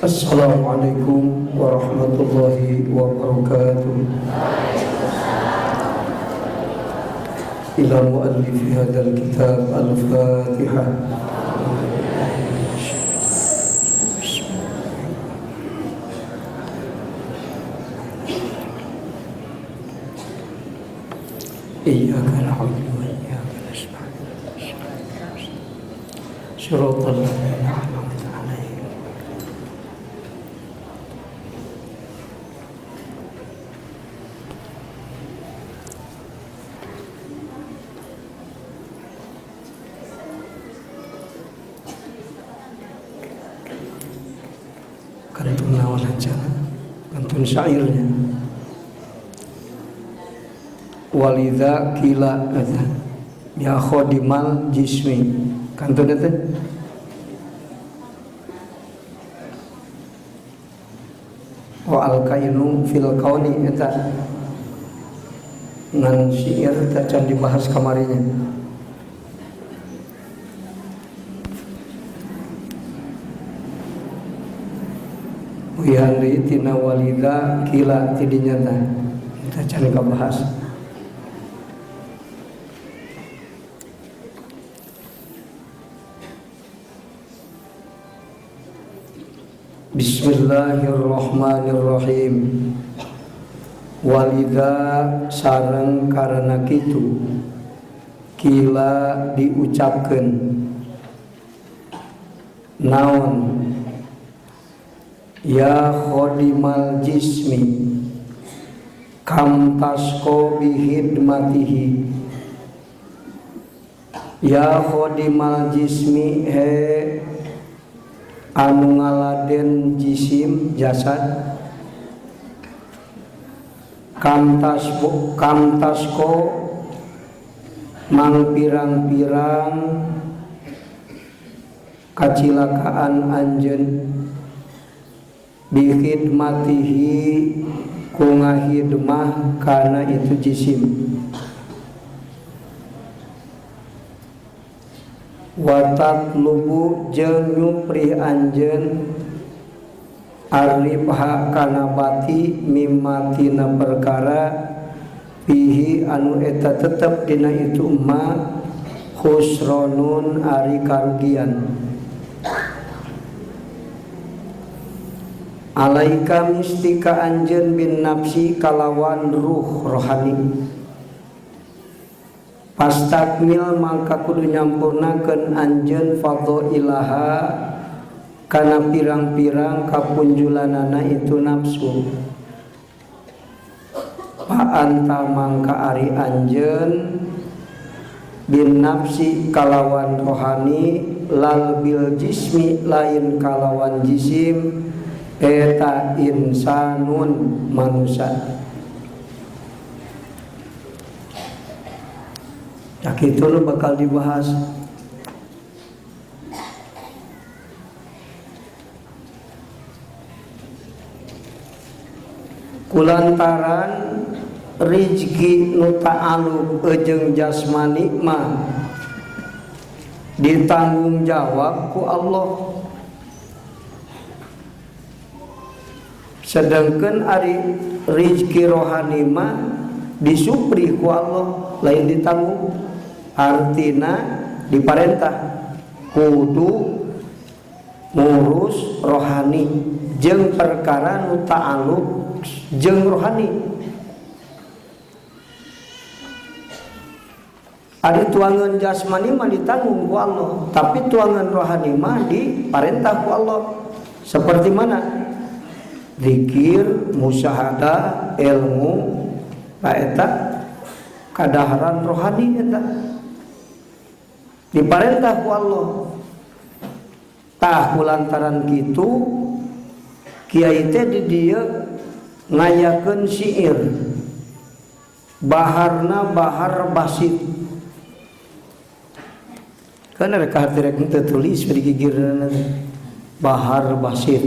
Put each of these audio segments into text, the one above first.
Assalamualaikum warahmatullahi wabarakatuh. Ila muallifi hadzal kitab al-Fatihah. Iyyaka na'budu wa iyyaka nasta'in. Shiratal ladzina an'amta 'alaihim. Kantun naon aja, kantun syairnya. Walidha kila ya khodimal jismi, kantun itu wa al-kainu fil kauni eta ngan syair eta can dibahas kamarinya. Wihandi tina walidha kila tidinya ta kita can kabahas. Bismillahirrahmanirrahim. Walidha sareng karena kitu kila diucapkeun naon ya khodimal jismi kam tasko bihidmatihi. Ya khodimal jismi he anu ngaladen jisim jasad kam tasko mang pirang-pirang kacilakaan anjeun bihidmatihi ku ngahidmah kana itu jisim. Watat lubu jeung nyupri anjeun arifha kana bati mimatina perkara pihi anu eta tetep dina itu ma khusronun ari karugian. Alaika mistika anjeun bin nafsi kalawan ruh rohani. Pastakmil mangka kudu nyampurnakeun anjeun fadhailaha kana pirang-pirang kapunjulanana itu nafsu. Pa anta mangka ari anjeun bin nafsi kalawan rohani lal bil jismi lain kalawan jisim eta insanun manusia. Yak itu lu bakal dibahas. Kulantaran rizki nu ta'alluq jeung jasmani mah ditanggung jawab ku Allah. Sedangkan ari rizki rohani mah disupri ku Allah lain ditanggung. Artina diparentah kudu ngurus rohani jeung perkara nu ta'alluq jeung rohani. Ari tuangan jasmani mah ditanggung ku Allah, tapi tuangan rohani mah diparentah ku Allah. Seperti mana? Zikir, musyahadah, ilmu, eta kadaharan rohani eta diparentah ku Allah. Tah kulantaran kitu kiai teh di dieu ngayakeun syair baharna bahar basit. Kana rek hati rek tulis di gigirna bahar basit.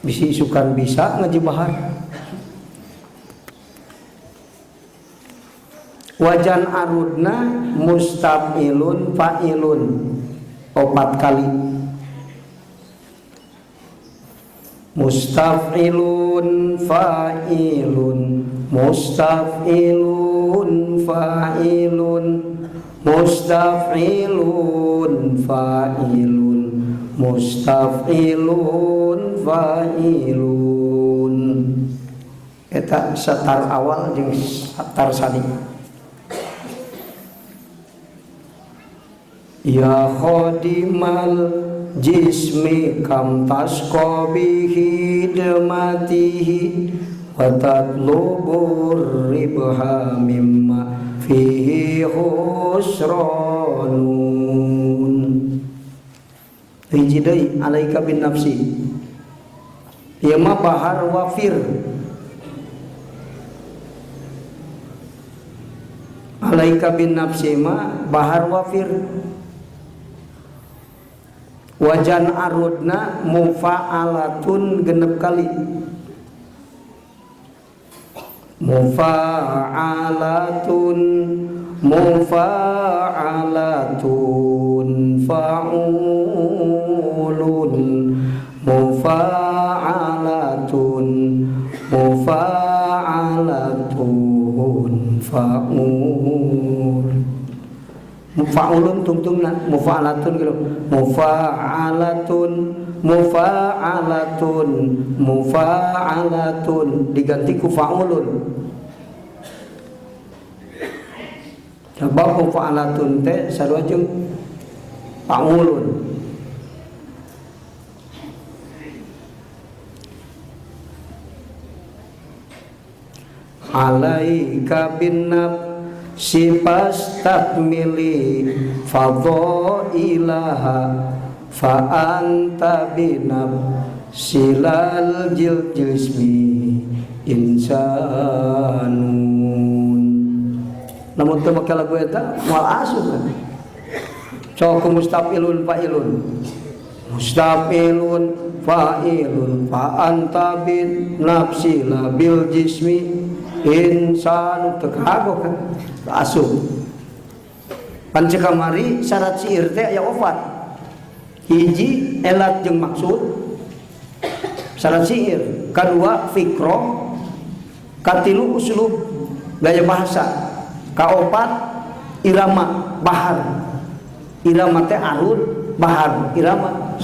Bisi isukan bisa ngaji bahar. Wajan arudna mustamilun fa'ilun 4 kali. Mustaf'ilun fa'ilun, mustaf'ilun fa'ilun, mustaf'ilun fa'ilun, mustaf'ilun fa'ilun. Eta satar awal jeung satar sani. Ya khadimal jismi kam tasqa bihi hidmatihi wa tatlubur ribha mimma fihi husranun. Hiji deui alaika bin nafsi. Ieu mah bahar wafir. Alaika bin nafsi ma bahar wafir. Wajan arudna mufa'alatun genep kali. Mufa'alatun, mufa'alatun, fa'ulun, mufa'alatun, mufa'alatun, fa'ul. Mufa'ulun tungtungna, mufa'alatun gitu. Mufa'alatun, mufa'alatun, mufa'alatun diganti ku fa'ulun. Sebab mufa'alatun teh sarua jeung fa'ulun. Alaika bin sipas takmili fadhailaha fa anta binab silal jismi insanun. Namun teu make lagu eta moal asup kan. Sok mustafilun fa'ilun. Mustafilun fa'ilun fa anta bin nafsila bil jismi insan tekagok kan asup. Pan kamari syarat syair teh aya opat. Hiji elat jeung maksud syarat syair, kadua fikroh, katilu uslub gaya bahasa, kaopat irama bahar. Irama teh arud, bahar irama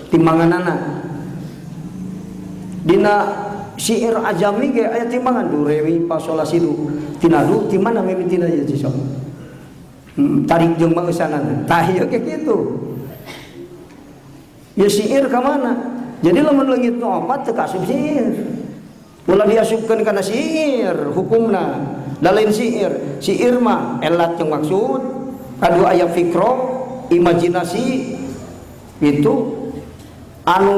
timbanganana. Dina syair ajami ge aya timbangan do re mi fa sol la si do tinadu ti mana mimitina ieu ci sok tarik jeung bangeusanan tah ieu ge kitu ya syair ka mana jadi lamun leungit nu opat teu kasup syair ulah diasupkeun kana syair hukumna da lain syair mah elat jeung maksud kadua aya fikro imajinasi itu anu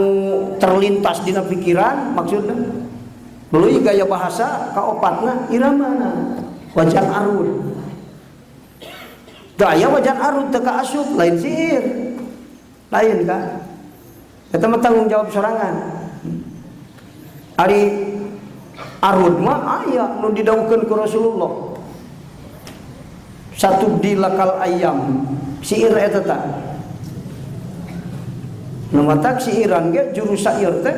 terlintas dina pikiran maksudna meuli gaya bahasa kaopatna iramana wajan arud gaya wajan arud teu kaasup lain syair lain kan eta mah tanggung jawab sorangan ari arud mah aya nu didawuhkeun ku Rasulullah satu dilakal ayam syair eta tah namatak syairan ge juru syair teh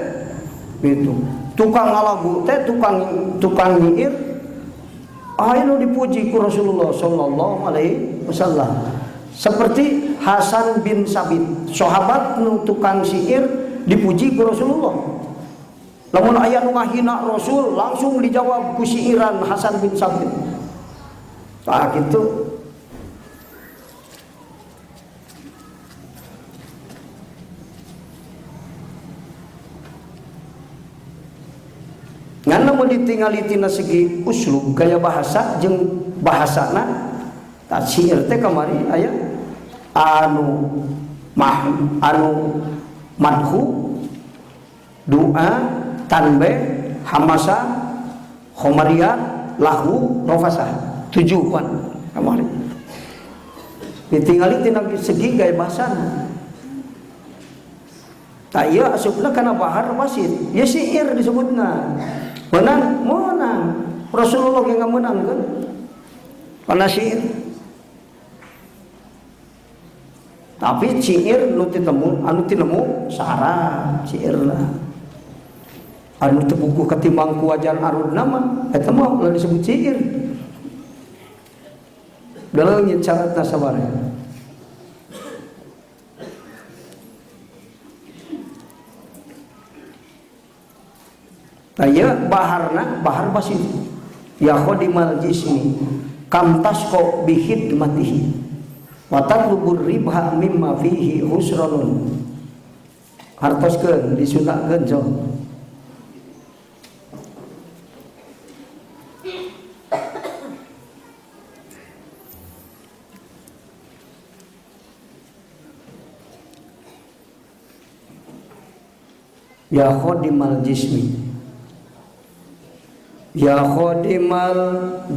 gitu. Tukang ngalagu teh tukang nyair anu dipuji ku Rasulullah sallallahu alaihi wasallam. Seperti Hasan bin Sabit, sahabat nu tukang syair dipuji ku Rasulullah. Lamun aya nu ngahina Rasul langsung dijawab ku syairan Hasan bin Sabit. Tah kitu. Ngan lamun ditingali tina segi uslub gaya bahasa jeung bahasana ta syair teh kamari aya anu madhu doa tanbih hamasa khomariyat lahu rafasah tujuan kamari ditingali tina segi gaya bahasana ta ieu asupna kana bahar wasit ya syair disebutna menang Rasulullah yang menang kan karena syair Tapi ciir nu tinemu syarat ciirna. Anu teu buku ketimbang ku wajan arudna mah eta mah ulah disebut ciir. Daleungit syaratna sabaraha. Taya bahar basi ya khodimal jismi kam tasqa bi khidmatihi wa tatlubur ribha mimma fihi husranun. Hartoskeun disunatkeun so. Ya khodimal jismi ya khodimal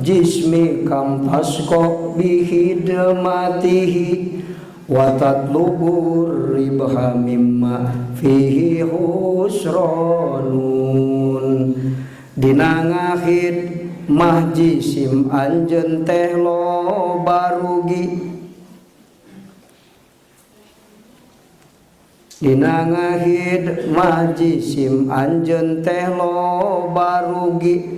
jismi kam tasqa bi khidmatihi wa tatlubur ribha mimma fihi husranun. Dina ngahid mah jisim anjeun teh loba rugi. Dina ngahid mah jisim anjeun teh loba rugi.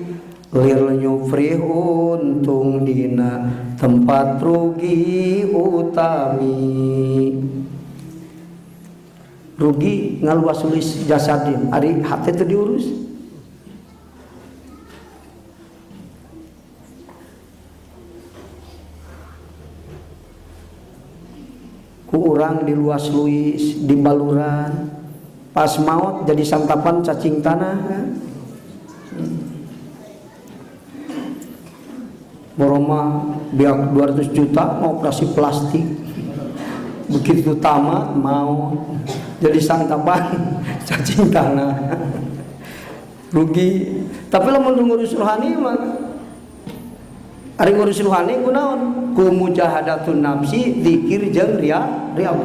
Lil nyufrih untung dina tempat rugi utami. Rugi ngaluas sulis jasadin ari hate teu diurus. Ku urang di luas luis di baluran pas maut jadi santapan cacing tanah kan? Boroma biak 200 juta mau operasi plastik, begitu tamat mau jadi santapan cacing tanah. Rugi. Tapi lamun ngurus rohani mah ari ngurus rohani kunaon? Ku mujahadatun nafsi, zikir jeung riyadhah.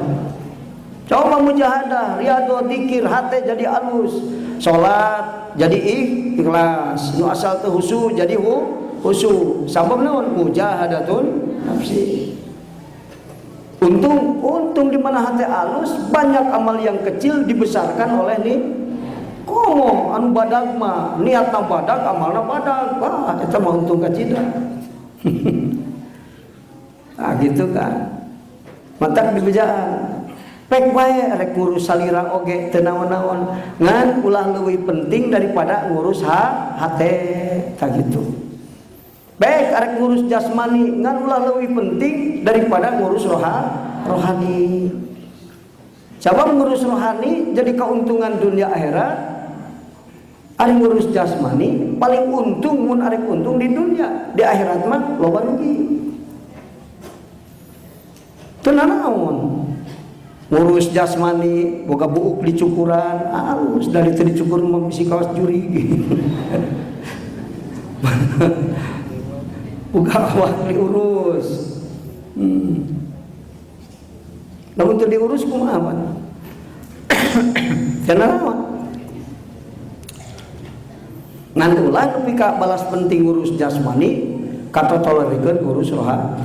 Coba mujahadah, riyadhah, zikir, hate jadi alus. Salat jadi ikhlas, nu asal teu husu jadi khusyuk. Sabab naon? Mujahadatun nafsi. Untung di mana hati alus, banyak amal yang kecil dibesarkan oleh nih. Komo anu badag mah niatna badag, amalna badag. Wah, eta mah untung kacida. Nah gitu kan. Matak dibejaan. Pek bae rek ngurus salira oge teu naon-naon. Ngan ulah leuwih penting daripada ngurus hate. Tah gitu. Baik arek ngurus jasmani ngan ulah leuwih penting daripada ngurus rohani. Coba ngurus rohani jadi keuntungan dunia akhirat. Ari ngurus jasmani paling untung mun arek untung di dunia, di akhirat mah loba rugi. Teu naon. Ngurus jasmani boga buuk di cukuran, alus dari teu dicukur mah bisi kawas juri. Buka awak diurus. Namun teu diurus kumaha man? Kenapa? Ngan ulah nepi ka balas penting ngurus jasmani, kata tolerikeun ngurus rohani.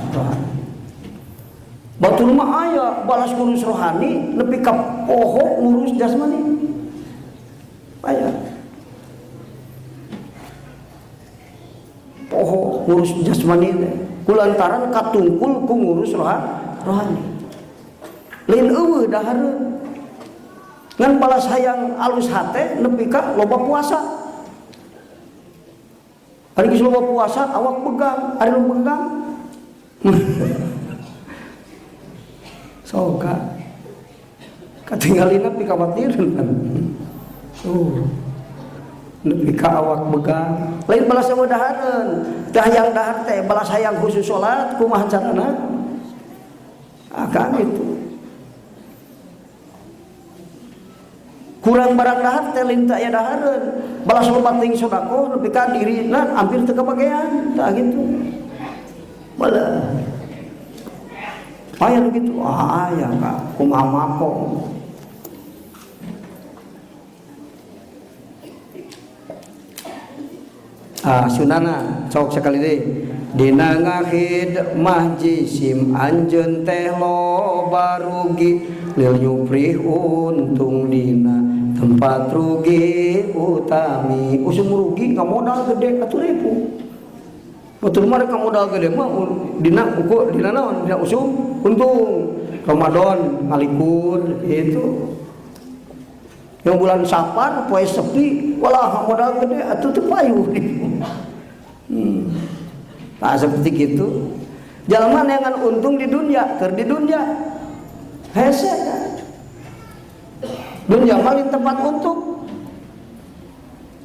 Batur mah aya balas ngurus rohani nepi ka poho ngurus jasmani. Aya. Poho ngurus jasmani teh kulantaran katungkul ku ngurus rohani. Lain eueuh dahareun. Ngan balas hayang alus hate nepi ka loba puasa. Ari geus loba puasa awak pegang, ari nu pegang. Soka. Katinggalina pi kawatireun kan. Nepi ka awak begang. Lain balas eueuh dahareun. Teh hayang dahar teh balas hayang khusus salat kumaha carana? Kan itu. Kurang barang dahar teh linta aya dahareun. Balas loba teuing sedekah nepi ka dirina hampir teu kabagean. Tah gitu. Bala. Aya gitu. Aya ka kumaha makom. Sunana cok sekali deh dina ngahid mah jisim anjeun teh loba rugi lil nyuprih untung dina tempat rugi utami usum rugi ka modal gede atuh ribu betul mah ka modal gede mah dina uku dina naon dina usum untung Ramadan ngalikur itu yang bulan Sapar poe sepi walah modal gede atuh teu payu nah seperti gitu jalma neangan untung di dunia keur di dunia hese kan dunia malin tempat untung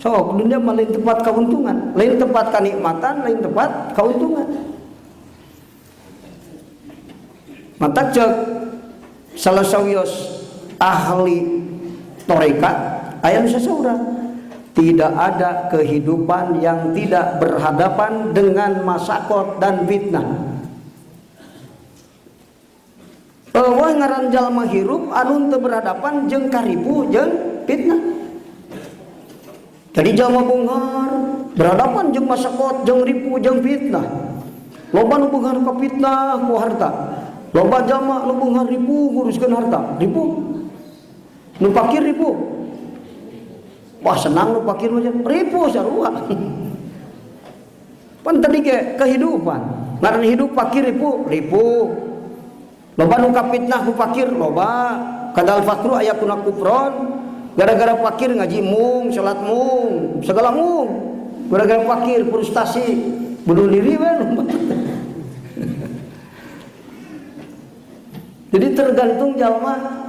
sok dunia malin tempat keuntungan lain tempat kenikmatan lain tempat keuntungan mata cek salah sawios ahli tarekat aya nu sasaurang tidak ada kehidupan yang tidak berhadapan dengan masakot dan fitnah. Wah ngaran jalma hirup anu teu berhadapan jeung karipu jeung fitnah. Jadi jalma beunghar berhadapan jeung masakot jeung ripu jeung fitnah. Loba nu beunghar ka fitnah ku harta. Loba jalma nu beunghar ripu nguruskeun harta. Ripu. Nu fakir ripu. Wah senang lu pakir macam ribu sarua. Pan tadi ke kehidupan. Ngaran hidup pakir ribu. Loba nu kapitnah ku pakir loba. Kadal fakru aya kuna kufron. Gara-gara pakir ngaji mung, salat mung, segala mung. Gara-gara pakir frustasi bunuh diri we. Jadi tergantung jalma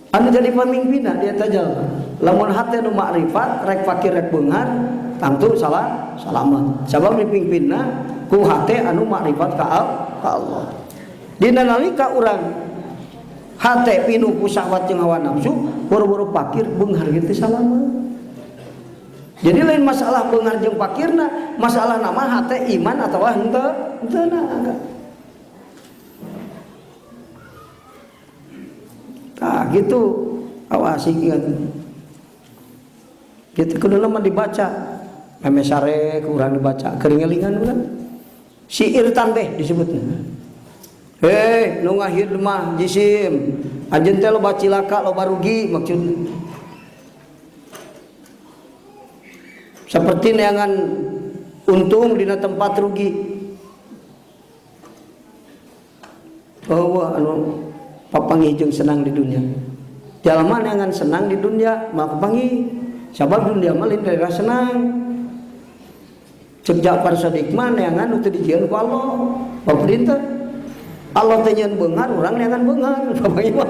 anu jadi pamimpinna dia tajal lamun hate nu makrifat rek fakir rek beunghar tangtu salamat sabab dipimpinna ku hate anu makrifat ka Allah dina nalika urang hate pinuh ku syahwat jeung hawa nafsu boro-boro fakir beunghar kitu salamat jadi lain masalah beunghar jeung fakirna masalah nama hate iman atawa henteu na nah gitu awasi gitu kita kudu mah dibaca memesare kurang dibaca keringelingan kan syair tanbeh disebutnya nu ngahid mah jisim anjeun teh loba cilaka loba rugi maksud seperti neangan untung dina tempat rugi bahwa anu papangi jeung senang di dunia jalma neangan senang di dunia mah papangi sabab dunia mah lain daerah senang cek Ja'far Shadiq mah neangan nu teu dijieun ku Allah paperintah Allah teh nyeun beunghar urang neangan beunghar papangi mah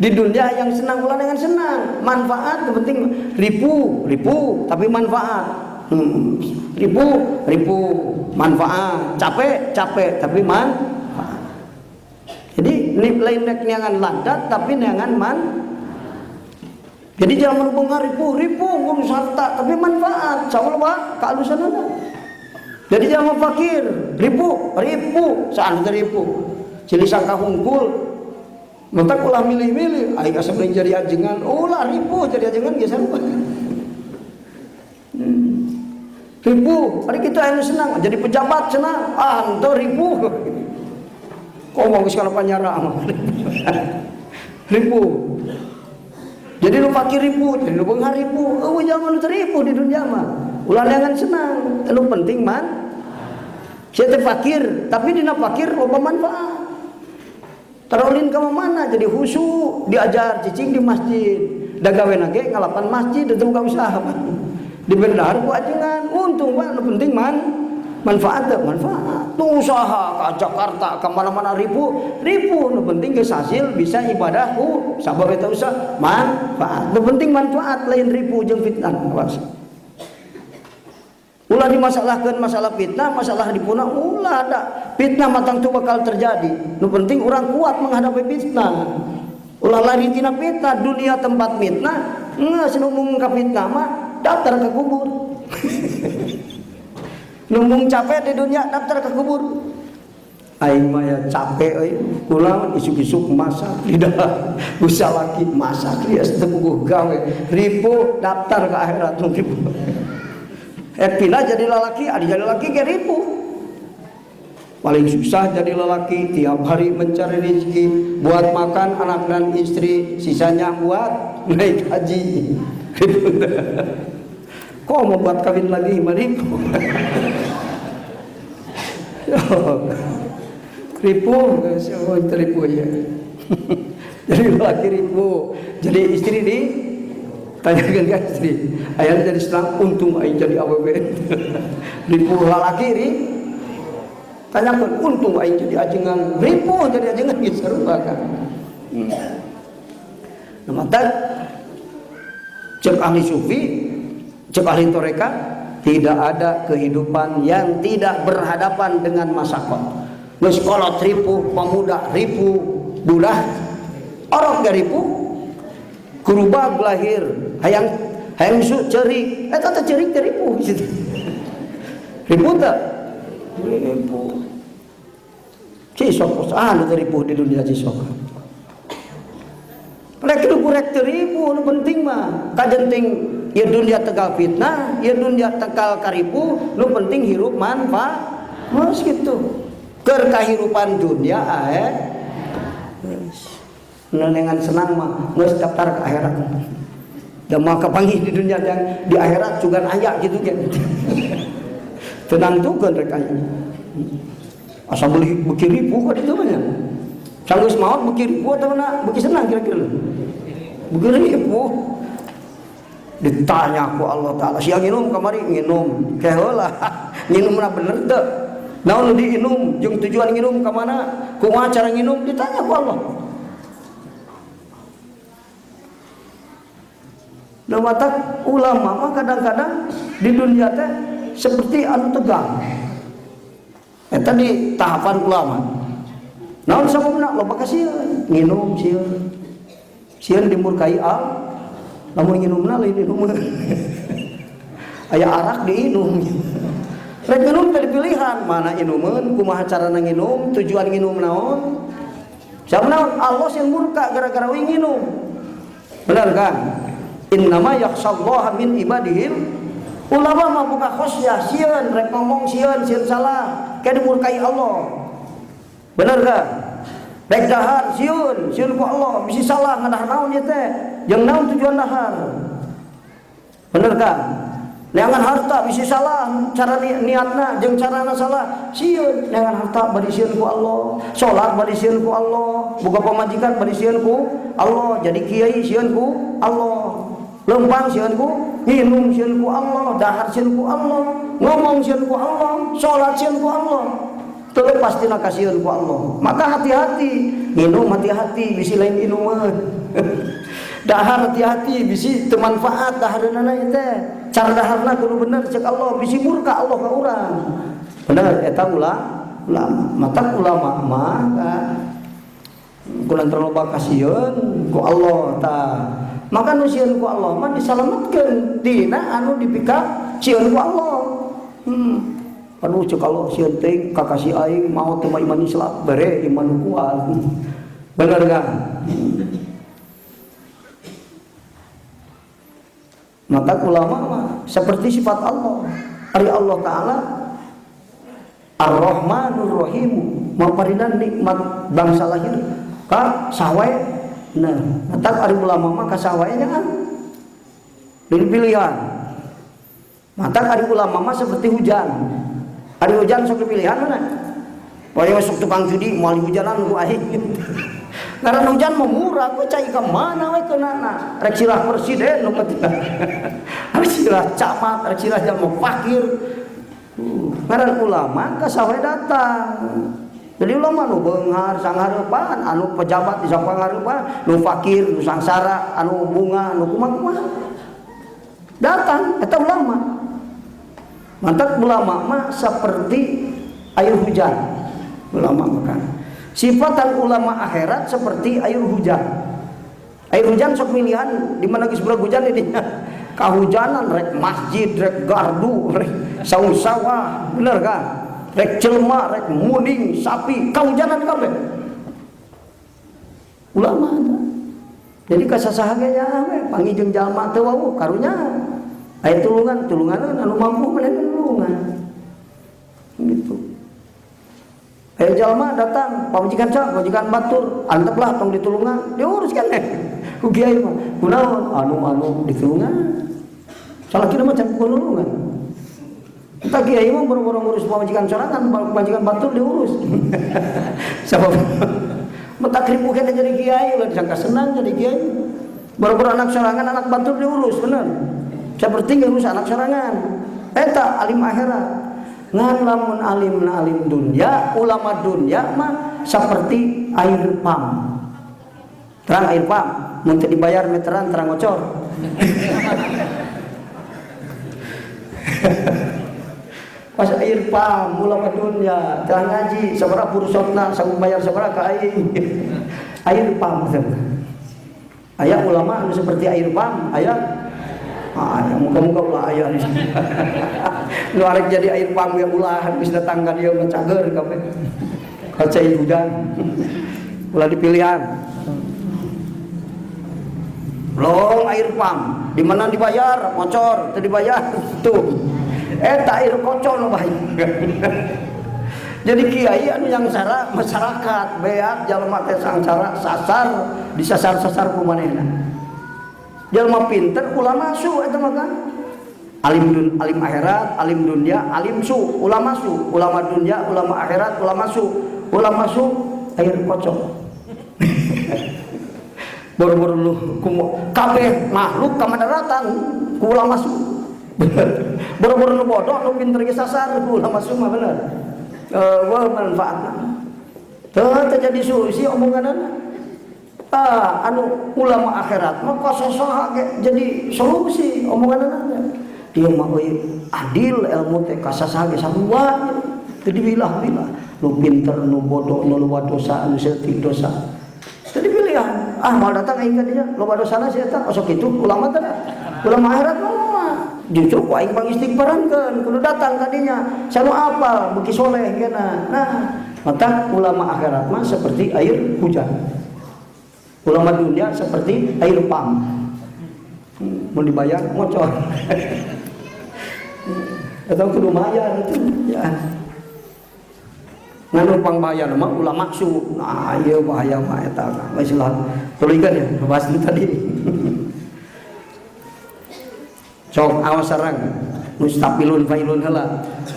di dunia yang senang ulah neangan senang manfaat yang penting ripu tapi manfaat ripu manfaat capek tapi manfaat jadi lain nek neangan ladat tapi neangan jadi jangan beunghar ripu ngurus harta tapi manfaat saul ba kaalusanana jadi jangan fakir ripu saan teh ripu cili sangka hungkul mentak ulah milih-milih ai asa beuleuh jadi ajengan ulah ripu jadi ajengan geus sarua ripu ari kita anu senang jadi pejabat senang henteu ripu kok mau geus kana panyara ribu jadi lu fakir ribu jadi lu beunghar ribu jangan lu teripu di dunia mah ulah jangan senang lu penting man sia teh fakir tapi dina fakir loba manfaat tarolin ka mana jadi khusyuk diajar cicing di masjid da gaweuna ge ngalapan masjid teu buka usaha dibendahar ku ajengan untung mah nu penting manfaat tuh usaha ke Jakarta ke mana-mana ribu nu penting geus hasil bisa ibadahku sabab eta usaha manfaat nu penting manfaat lain ribu jeung fitnah ulah dimasalahkeun masalah fitnah masalah dipuna ulah ada fitnah matang tu bakal terjadi nu penting urang kuat menghadapi fitnah ulah lari tina fitnah dunia tempat fitnah geus nu mung ka fitnah mah daftar ke kubur numpung capek di dunia daftar ke kubur aing mah ya capek euy kula isuk-isuk masak lidah usaha laki masak dia teu gawe ribu daftar ke akhirat ribu Pina jadi lelaki, adi jadi lelaki kayak ribu. Paling susah jadi lelaki, tiap hari mencari rezeki, buat makan anak dan istri, sisanya buat naik haji. Kok mau buat kawin lagi ribu? Ribu ya. Jadi lelaki ribu, jadi istri di tanyakan ke istri, ayah jadi senang, untung ayah jadi AWB. Ribu lelaki ri, tanyakan, untung ayah jadi ajengan, ribu jadi ajengan gitu serupa kan. Nah, maka cek ahli sufi, cek ahli toreka, tidak ada kehidupan yang tidak berhadapan dengan masyarakat. Sekolah ribu, pemuda ribu, budak, orang gak ribu, kurubah lahir, hayang su cerik, tata cerik ribu, ribu tak, ribu, cisok, ribu di dunia cisok. Mereka kurek ribu, nu penting mah, kajenting, ya dunia tegal fitnah, ya dunia tegal karibu, nu penting hirup manfaat, mas gitu. Kehidupan dunia dengan senang mah geus daftar ke akhirat. Dan maka panggih di dunia yang di akhirat juga aya gitu kan. Tenang tuh kan rek aya. Asa beli beki ribu ka ditu banyak. Sanggeus maot beki ribu atawa na beki senang kira-kira. Beki ribu. Ditanya ku Allah Taala, "Sia nginum kamari nginum." Keheula. Nginumna bener teu? Naon diinum, jeung tujuan nginum ka mana? Kumaha cara nginum? Ditanya ku Allah. Nah, mata ulama mah kadang-kadang di dunia teh seperti anu tegang. Eta di tahapan ulama. Naon sababna? Loba ka sieun, nginum sieun. Sieun dimurkai al, lamun nginumna lain minum. Aya arak diinum. Rek minum tadi pilihan, mana inuman, kumaha carana nginum, tujuan nginum naon. Siapa naon? Allah yang murka gara-gara we nginum. Benar kan? Innama yakhshallaha min ibadihil ulama mah buka khosyah, sieun rek ngomong sieun salah, kayak dimurkai Allah. Benar kan? Rek dahar sieun ku Allah, bisi salah ngadahar naon ieu teh? Jeung naon tujuan dahar? Benar kan? Neangan harta bisa salah cara niatna jeung carana salah. Sieun neangan harta bari sieun ku Allah, salat bari sieun ku Allah, boga pamajikan bari sieun ku Allah, jadi kiai sieun ku Allah, lempang sieun ku, minum sieun ku Allah, dahar sieun ku Allah, ngomong sieun ku Allah, salat sieun ku Allah. Teu pastina ka sieun ku Allah. Maka hati-hati, minum hati-hati bisi lain inuman. Dahar hati-hati bisi teu manfaat dahareunana ieu teh. Cara daharna kudu bener cek Allah, bisi murka Allah ka urang. Bener eta ulama. Mata ulama mah kudu terloba kasieun ku Allah ta. Maka nu sieun ku Allah mah disalametkeun dina anu dipika sieun ku Allah. Anu cek Allah sieun teh kakasih aing mau teu iman Islam bare iman kuat. Bener kan? Maka ulama mah seperti sifat Allah. Ari Allah Ta'ala Ar-Rahmanur Rahim, maparinan nikmat bangsa lahir ka sawae. Nah, matak ari ulama mah ka sawae jangan pilih-pilihan. Matak ari ulama mah seperti hujan. Ari hujan sok pilihan mana? Poe masuk tukang judi moal hujanan ku aing. Karena hujan murah, ku cai ke mana we keunana? Rek silah presiden nu ketika. Rek silah camat, rek silah jalma fakir. Karena ulama ka sawe datang. Jadi ulama nu beunghar sanghareupan, anu pejabat di sanghareupan, nu fakir, nu sangsara, anu bunga, nu kumaha. Datang eta ulama. Mantap ulama mah seperti air hujan. Ulama makan. Sifatan ulama akhirat seperti air hujan. Air hujan sok pilihan di mana geus hujan ini. Kahujanan rek masjid, rek gardu, rek saung-sawah, bener kan? Rek jelma, rek muning, sapi, kahujanan kabeh. Ulama ada. Jadi kasasaha ge nya we panggih jeung jalma teu wau karunya. Aya tulungan anu mampu menehan tulungan. Gitu. Aya jalma datang, pamajikan batur, anteplah tong ditulungan, diuruskan ku kiai mah. Kunaon? Anu ditulungan. Salakina mah can tulungan. Entah kiai mah boro-boro ngurus pamajikan sorangan, pamajikan batur diurus. Sabab mentakrib bukan jadi kiai, ulah disangka senang jadi kiai. Boro-boro anak sorangan, anak batur diurus, bener. Seperti ngurus anak sorangan. Eta alim akhirat. Ngan lamun alim dunya, ulama dunya mah seperti air pam. Terang air pam, mun teu dibayar meteran terang ngocor. Pas air pam ulama dunya telah ngaji sabaraha pursotna sanggup bayar sabaraha ka aing. Air pam aya ulama anu seperti air pam aya muka-muka ulah aya di sini. Nu arek jadi air pam ya ulah geus datang ka dieu mencager kabeh. Kacai hujan. Ulah dipilihan. Long air pam di mana dibayar ngocor teu dibayar tuh. Eta air kocor nu bae. Jadi kiai anu yang sara masyarakat beak jalma teh sangsara sasar disasar-sasar ku manehna. Jalma pinter ulama su eta mah kan. Alim akhirat, alim dunya, alim su, ulama dunya, ulama akhirat, ulama su air kocor. Boro-boro lu kabeh makhluk ka madaratan ku ulama su. Boro-boro nu bodoh nu pinter ge sasar ku ulama su mah bener. Wa manfaatna. Teu terjadi solusi omonganna. Anu ulama akhirat mah kasasaha ge jadi solusi omonganna. Dia mah adil ilmu teh kasasaha ge sarua teu dibilah-bilah. Nu pinter nu bodoh nu loba dosa anu seutik dosa. Teu dipilihan. Mal datang aing ka dinya loba dosana si eta osok kitu ulama teh. Ulama akhirat mah justru ku aing pangistighfarankeun kudu datang ka dinya sanu apal beuki soleh geuna. Nah, maka ulama akhirat mah seperti air hujan. Ulama dunia seperti air pam. Mau dibayar ngocor. Atau kudu bayar itu ya. Nganu pang bayar mah ulama su. Nah, ieu bahaya mah eta. Geus lah. Tuluykeun ya bahas tadi. Sok awas sareng mustafilun fa'ilun heula.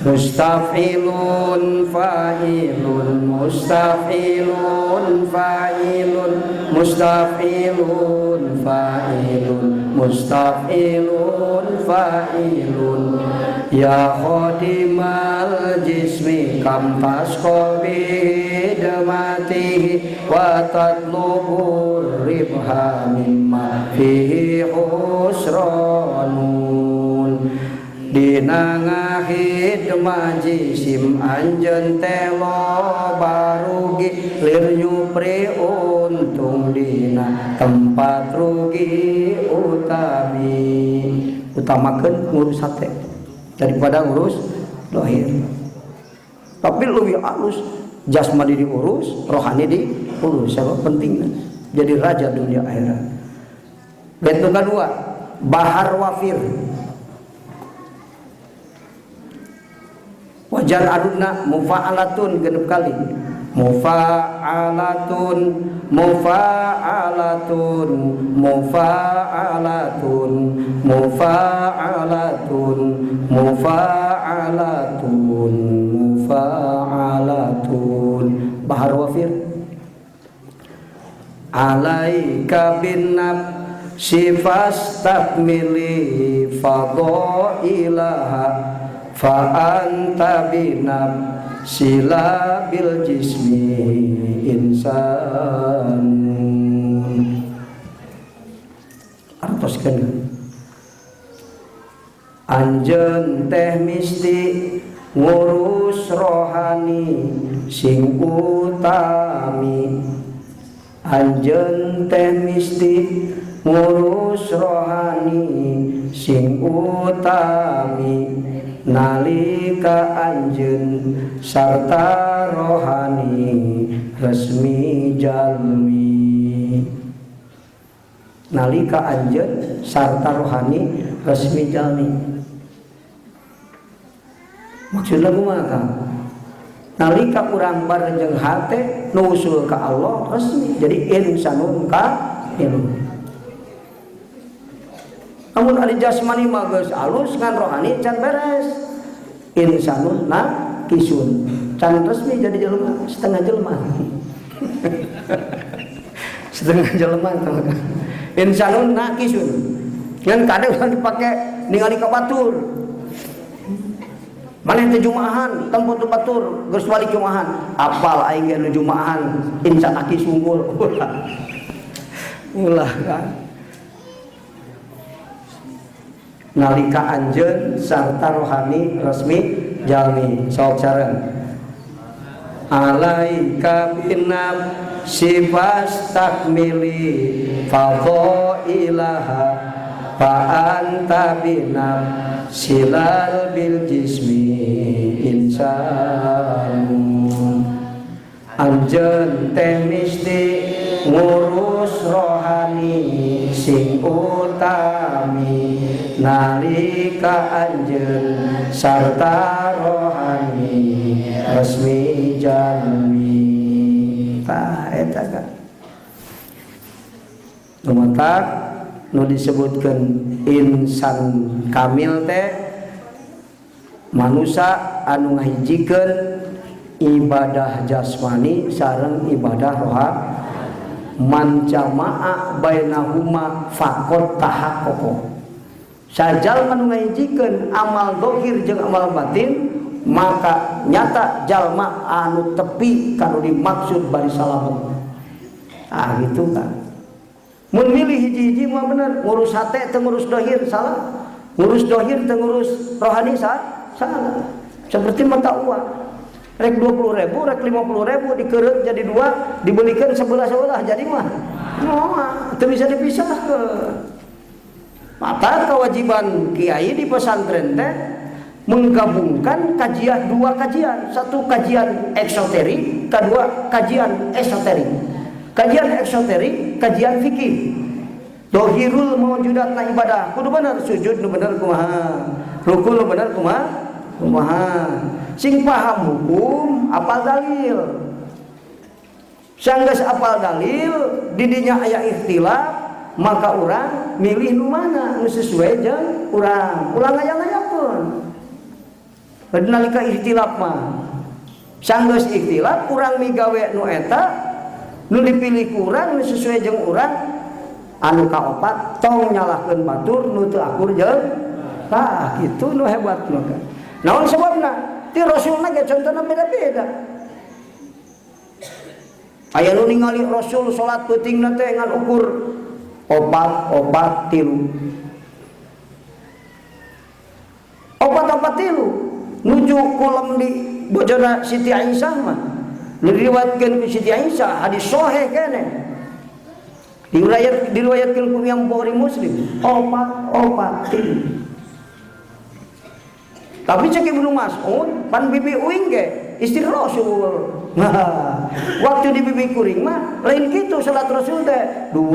Mustafilun fa'ilun mustafilun fa'ilun mustafilun fa'ilun mustafilun fa'ilun ya khadimal jismi kam tasqabi damatihi wa tatlubur ribha mimma fihi husranun dina ngahid majisim anjeun teh loba rugi lir nyupri untung dina tempat rugi utamakeun ngurus hate daripada ngurus dohir. Tapi lebih halus jasmani diurus, rohani diurus. Sebab penting jadi raja dunia akhirat. Bentuk kedua, bahar wafir. Wajan aduna mufa'alatun genep kali. Mufa'alatun mufa'alatun mufa'alatun mufa'alatun mufa'alatun mufa'alatun bahar wafir. Alaika bin sifas takmili fadailaha fa anta binab sila bil jismi insan. Artoskeun anjeun teh misti ngurus rohani sing utami. Anjeun teh misti ngurus rohani sing utami nalika anjeun sarta rohani resmi jalmi. nalika anjeun sarta rohani resmi jalmi. Maksudna kumaha Kang? Nalika urang bareng hate nusul ka Allah resmi jadi insanun kamil. Namun ari jasmani mah geus alus ngan rohani can beres. Insanun nakisun can resmi jadi jelema setengah jelema. Setengah jelema tah. Insanun nakisun. Ngan kade urang dipake ningali ka batur. Maneh teh jumaahan, tempo teu batur, geus balik jumaahan. Apal aing ge nu jumaahan, insan aki sungul. Ulah kan. Nalika anjeun sarta rohani resmi jalmi. Sok sareng. Alaika binab sifas takmili fadhailaha fa anta binab silal bil jismi insan. Anjeun teh misti ngurus rohani sing utami nalika anjeun sarta rohani resmi jalmi. Tah eta kan lumatak nu disebutkeun insan kamil teh manusia anu ngahijikeun ibadah jasmani sareng ibadah rohani. Man jama'a bainahuma faqad tahaqqaqa. Sajal anu ngahijikeun amal zahir jeung amal batin maka nyata jalma anu tepi kanu dimaksud bari salamet. Ah gitu kan. Mun milih hiji-hiji mah bener, ngurus hate teu ngurus zahir salah. Ngurus zahir teu ngurus rohani salah. Seperti mata uang. Rek 20.000, rek 50.000 dikeureup jadi 2, dibelikan sebelah-sebelah jadi mah. Moal teu bisa dipisahkeun. Maka kewajiban kiai di pesantren teh menggabungkan kajian, 2 kajian, 1 kajian eksoterik, kedua kajian esoterik. Kajian eksoterik, kajian fikih. Dohirul mawjudatna ibadah, kudu bener sujud nu bener kumaha, rukun nu bener kumaha. Sing paham hukum apal dalil. Sanggeus apal dalil didinya aya ikhtilaf maka urang milih nu mana nu sesuai jeung urang. Ulang aya-ayakeun. Nalika ikhtilaf mah sanggeus ikhtilaf urang migawe nu eta nu dipilih ku urang nu sesuai jeung urang anu kaopat tong nyalahkeun batur nu teu akur jeung tah kitu nu hebat mah. Naon sababna? Ti Rasulna ge contohna beda-beda. Aya nu ningali Rasul salat peutingna teh ngan ukur 4 tilu. 4 tilu nuju kulam di bojona Siti Aisyah mah. Diriwayatkeun ku Siti Aisyah hadis sahih kene. Diriwayatkeun ku Imam Bukhari Muslim 4 tilu. Tapi cek Ibnu Mas'ud pan bibi uing ge istri Rasul. Nah, waktu di bibi kuring mah lain kitu salat Rasul teh 2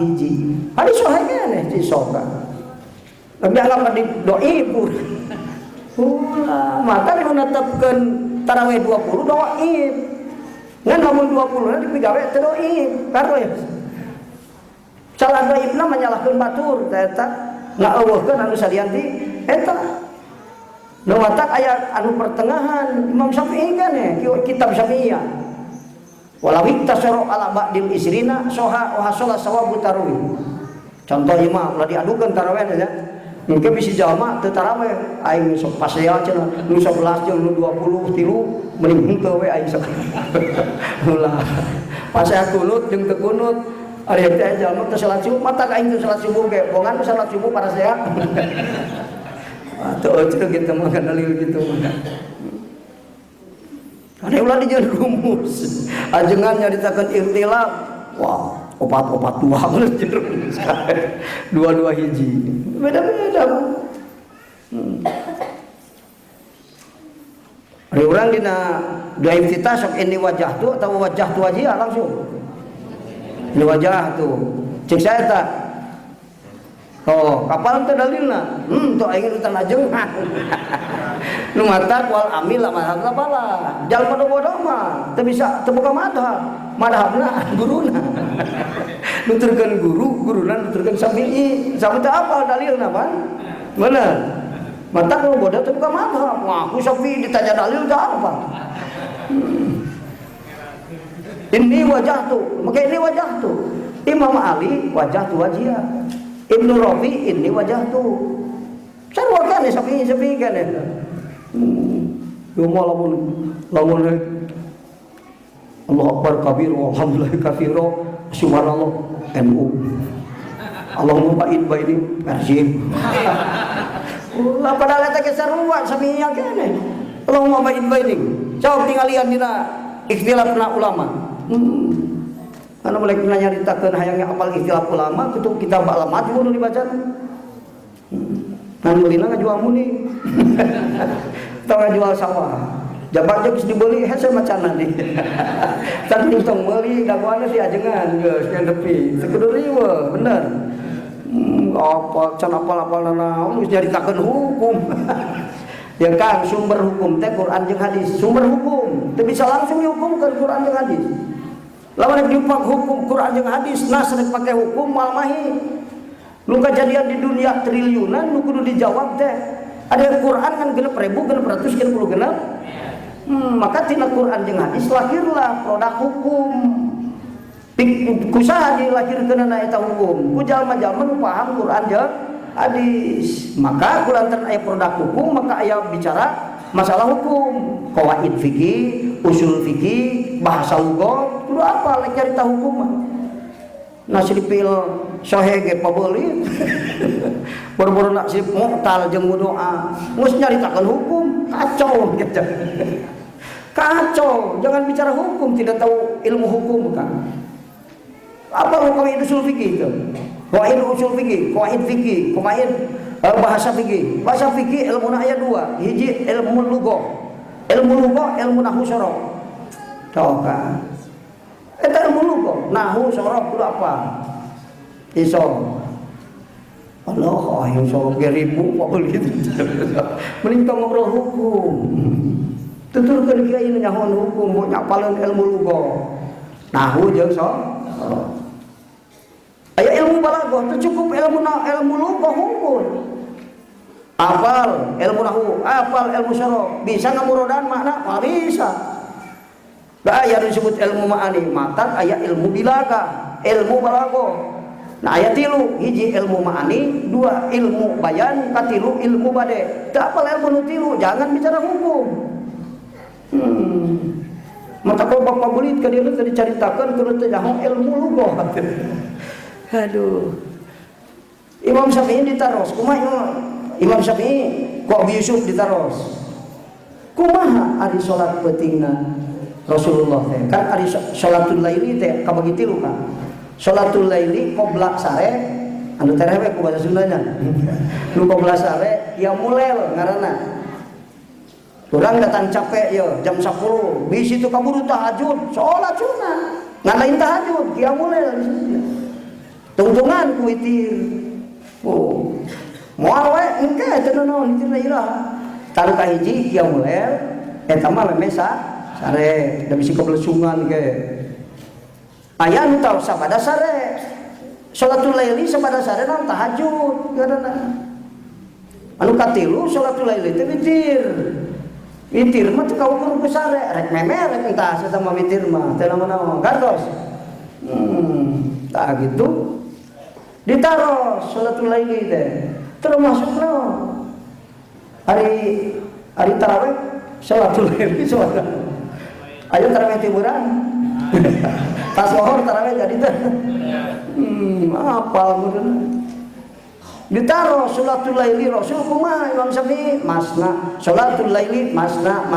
hiji. Hadis sahih keneh di soka. Tapi alama di doi pun. Maka dimenetapkeun tarawih 20 dhaif. Ngan lamun 20 dipigawe teu dhaif. Karo ya. Salah dhaifna menyalahkeun batur eta ngaeuweuhkeun anu salianti eta nu watak aya anu pertengahan Imam Syafi'i kan ya kitab Syafi'iyah walau iktasara ala ba'dil isrina soha wa hasala sawabu tarawih contoh imam ulah diadukeun tarawih nya mungkin bisa jalma teu tarawih aing sok pasea cenah nu 11 jeung nu 20 tilu mending henteu we aing sok ulah pasea kunut jeung teu kunut ari teh jalma teu salat subuh mata aing teu salat subuh ge bongan salat subuh para saya atau ojo gitu makan dalil gitu makan. Karena ulah dijieun rumus. Ajengan nyaritakeun ikhtilaf. Wah, opat-opat dua bener rumus. 2 hiji. Beda-beda. Ari urang dina dua iftitah sok ini wajah tu atau wajah tu wajah langsung. Ini wajah tuh. Cek saya tak. Oh, kapal teh dalilna. Tuh aing utan ajeng. Nu mata wal amil lah madhab bala. Jal bodoh-bodoh mah teu bisa teu boga madhab. Madhabna guruna. Nuturkeun guruna nuturkeun Syafi'i. Sami teh apal dalilna pan? Bener. Mata kalau bodoh teu boga madhab. Wah, ku Syafi'i ditanya dalil teh apa? Ini wajah tuh, maka ini wajah tuh. Imam Ali wajah tuh wajah. Ibnu Rafi ini wajah tuh. Sarwa kan ya Syafi'i kan ya. Yo mau lamun Allah Akbar kabir walhamdulillah katsira subhanallah NU. Allahumma ba'id baini Persib. Ulah padahal eta ge sarua Syafi'i kan. Allahumma ba'id baini. Coba tinggalian dina ikhtilafna ulama. Karena mulai nyaritakeun hayangnya apal ikhtilaf ulama kitu kitab alamat kudu dibaca. Nan meulina ngajual muni. Tong ngajual sawah. Jabat geus dibeli hese macana deui. Can tong meuli dakwahna ti ajengan geus nya nepi. Teu riweuh, bener. Apa can apal-apal naon geus nyaritakeun hukum. Ya Kang, sumber hukum teh Quran jeung hadis. Sumber hukum teu bisa langsung dihukumkeun Quran jeung hadis. Lawan dipak hukum Quran jeung hadis, nas rek pake hukum mal mahi. Nu kejadian di dunia triliunan nu kudu dijawab teh. Ada Quran kan 6.000, 600, 600. Maka tina Quran jeung hadis lahirlah produk hukum. Kusaha dilahirkeunna eta hukum? Ku jalma-jalma nu paham Quran jeung hadis. Maka kulantaran aya produk hukum, maka aya bicara masalah hukum, qawaid fikih, usul fikih, bahasa lughat, kudu apa lek carita hukum mah. Nasripil sahih ge pabeuli. Boro-boro nasrip mu'tal jeung doa, geus nyaritakeun hukum, kacau gitu. Kacau, jangan bicara hukum tidak tahu ilmu hukum kan. Apa qawaid usul fikih itu? Qawaid usul fikih, qawaid fikih, qawaid bahasa fikih. Bahasa fikih ilmu aya dua, hiji ilmu lugah. Ilmu lugah, ilmu nahwu sorof. Tau kan? Eta ilmu lugah, nahwu sorof kudu apa? Iso. Allah, ayo sorof ge ribu kok gitu. Mending tong ngobrol hukum. Tuturkeun kiai nu nyahoan hukum, mau nyapaleun ilmu lugah. Nahwu jeung sorof. Aya ilmu balaghah, teu cukup ilmu lugah hukum. Apal ilmu nahwu, apal ilmu sorof, bisa ngamurodan makna? Mah bisa. Da aya disebut ilmu ma'ani, matan aya ilmu bilaghah, ilmu balaghah. Nah aya tilu, hiji ilmu ma'ani, dua ilmu bayan, katilu ilmu bade. Teu apal ilmu nu tilu, jangan bicara hukum. Mata kau bapak bulit ka dieu teh dicaritakeun kudu teh nyaho ilmu lugah. Aduh. Imam Syafi'i ditaros, kumaha Imam Syafi'i kok Abi Yusuf ditaros. Kumaha ari salat pentingna Rasulullah teh? Kan ari salatul laili teh kabagi tilu kan. Salatul laili qabla sare, anu terewe ku bahasa Sundanya. Nu qabla sare ya mulel ngaranna. Urang datang capek ya jam 10, bisi tu kaburu tahajud, salat sunah. Ngan lain tahajud, ya mulel. Tungtungan ku witir. Oh. Moal we engke teu naon witirna irah. Taru ka hiji kieu mulel eta mah memesa sare da bisi keblesungan ge. Aya nu tau sabada sare. Salatul laili sabada sare naon tahajud ngaranna. Anu katilu salatul laili teh witir. Witir mah teu kaukur ku sare, rek memer rek entah eta mah witir mah teu naon-naon. Gantos. Tah gitu. Ditaros salatul laili teh termasuk naon hari tarawih salatul laili salat ayo tarawih tiburan tas lohor tarawih jadi teh apal meureun ditaros salatul laili Rasul kumaha Imam Syafi'i masna salatul laili masna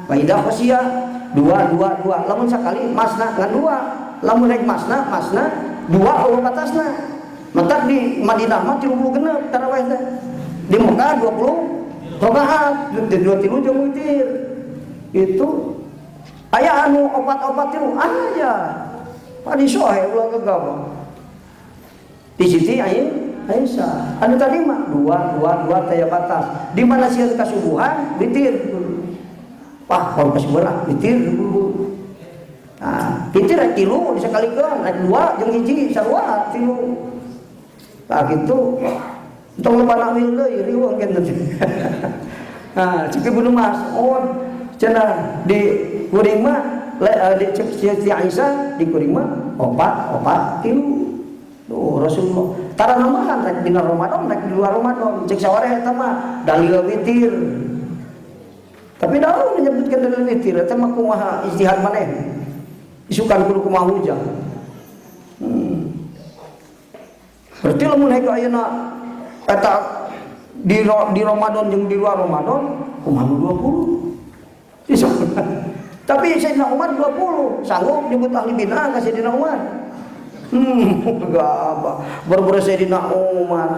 wa idza khasya dua lamun sakali masna ngan dua lamun rek masna dua Allah batasna. Maka di Madinah mah 30 genep tarawih teh. Di Mekah 20 rakaat, 23 jeung witir. Itu aya anu opat-opat tilu aja. hadis sahih ulah gegama. Di Siti Aisyah. Anu tadi mah dua taya batas. Di mana sieun kasubuhan witir. Wah, kalau kasubuhan witir dulu. Nah, witir rek 3 disakalikeun, rek 2 jeung hiji sarua 3. Nah gitu. Tong lobana wil deui riweuh keneh. Nah, cik Ibnu Mas'ud cenah di kuring mah di Siti Aisyah di kuring mah 4 3. Tuh Rasulullah. Tara namahan rek dina Ramadan rek di luar Ramadan. Cek sawareh eta mah dalil witir. Tapi daun menyebutkan dalil witir eta mah kumaha ijtihad maneh. Isukan kudu kumaha hujah. Berarti lamun hayang ayeuna eta di Ramadan jeung di luar Ramadan kumaha 20. Bisa. Tapi Sayyidina Umar 20, sanggup nyebut ahli bid'ah ka Sayyidina Umar. Enggak apa. Berburu Sayyidina Umar.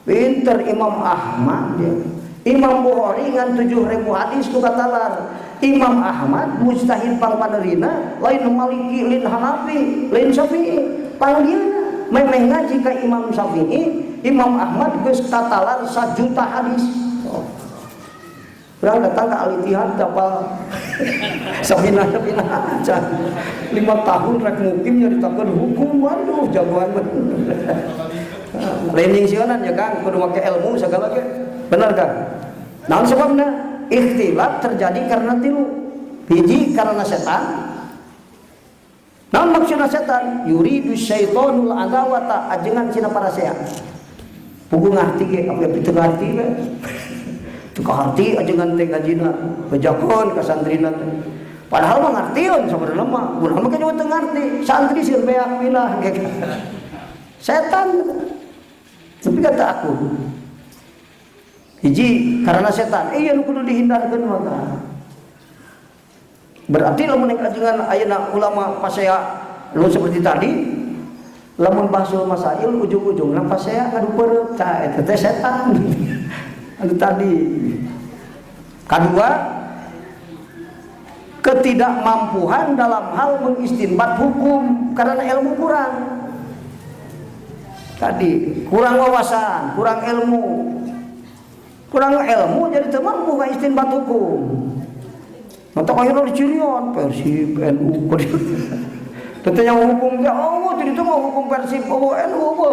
Pinter Imam Ahmad dia. Imam Bukhari ngan 7.000 hadis ku katalar. Imam Ahmad mujtahid pang panerina, lain Maliki, lain Hanafi, lain Syafi'i. Panggilna memeh ngaji ka Imam Syafi'i, Imam Ahmad geus katalar 1 juta hadis. Urang datang ke Al-Ittihad kapal Sabina aja 5 tahun rek mukim nyaritakeun hukum. Waduh jagoan bener. Lening sionan ya Kang, kudu make ilmu segala ge. Bener Kang? Naon sebabna? Ikhtilaf terjadi karena 3. Hiji karena setan. Naon maksudna setan? Yuridu syaitonul adawata, ajengan cina para sehat. Pugu ngarti ge, apa pitu ngarti ge. Tuh kaharti ajengan teh gajina, bejakon ka santrina teh. Padahal mah ngartieun sabenerna mah, urang mah kan teu ngarti. Santri sieun beak pindah ge. Setan. Tapi kata aku, hiji karena setan, iya nu kudu dihindarkeun mah. Berarti lamun ajengan ayeuna ulama pasea lu seperti tadi, lamun bahsul masail ujung-ujungna pasea ngadupeureut tah eta teh setan. Anu tadi. Kedua, ketidakmampuan dalam hal mengistinbat hukum karena ilmu kurang. Tadi kurang wawasan, kurang ilmu. Kurang ilmu jadi teu mampu ka istinbat hukum. Mata akhirnya dicirian Persib NU. Tetenya hukum teh oh jadi teh hukum Persib NU apa?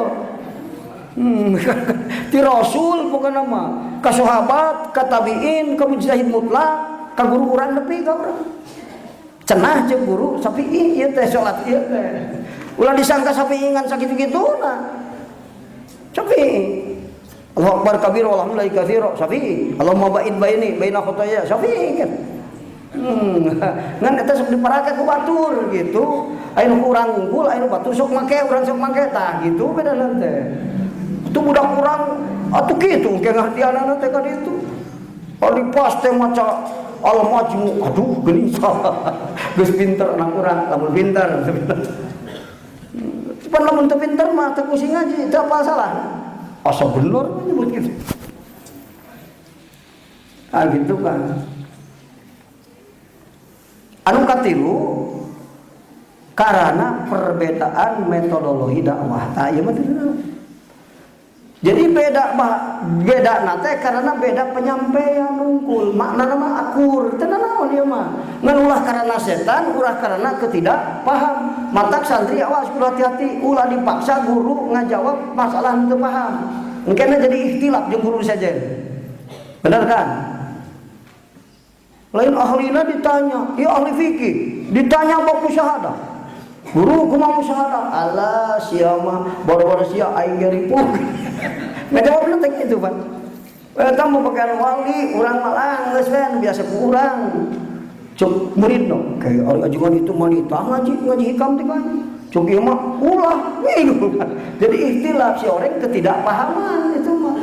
Ti Rasul pokona mah, ka sahabat, ka tabiin, ka mujtahid mutlak, ka guru urang nepi ka urang. Cenah jeung guru Syafi'i ieu teh salat ieu teh. Ulah disangka Syafi'i ngan sakitu-kituna. Syafi'i. Allahu akbar kabir walhamdulillahi katsira. Syafi'i. Allahumma ba'id baina khotaya. Syafi'i kan. Ngan eta sok diparakeun ku batur gitu. Aya nu urang unggul, aya nu batur sok make, urang sok make tah gitu bedana teh. Itu budak urang atuh kitu ke ngahdianana teh ka ditu. Ali pas teh maca al-majmu, aduh geuning salah. Geus pinter anak urang, lamun pinter. Pan lamun teu pinter mah teu kusi ngaji, teu apa salah. Asa bener nyebut gitu. Ah gitu kan. Anu katilu karena perbedaan metodologi dakwah. Tah ieu mah jadi beda nate karena beda penyampaian unggul, maknana mah akur, teu naon ieu mah. Ngan ulah karena setan, ulah karena ketidakpaham. Matak santri awas kudu hati-hati, ulah dipaksa guru ngajawab masalah teu paham. Engkena jadi ikhtilaf jeung guru saja. Benar kan? Lain ahlina ditanya, ya ahli fikih, ditanya bab musyahadah. Guru kumaha musyahadah? Allah sia mah boro-boro sia aing ripuh. Ngajawabna teh kitu, Pak. Eta mau pakai wali, urang malang geus we biasa ku urang. Cuk muridna, kayak ajuan itu wanita ngaji hikam teh kan. Cuk ieu mah ulah bingung. Jadi ikhtilaf si orang ketidakpahaman itu mah.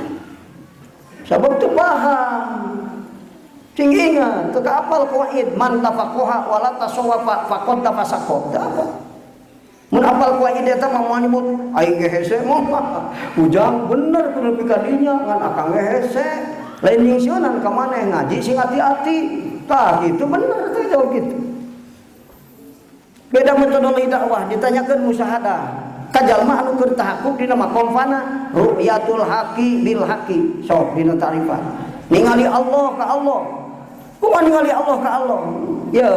Sabab teu paham. Cing ingat, teu kapal qaid man tafaqaha wala tasawwafa faqad tafasaqat. Apa? Mun apal qaid eta mah moal nyebut aing ge hese mah. Ujang bener kudu pikadinya ngan akang ge hese. Lain nyingsionan ka maneh ngaji sing hati-hati. Tah gitu bener teh jauh gitu. Beda metodologi dakwah, ditanyakan musyahadah. Kajalma anu keur tahaqquq dina maqam fana, ru'yatul haqi bil haqi. Sok dina ta'rifat. Ningali Allah ka Allah. Kumaha ningali Allah ka Allah? Ya,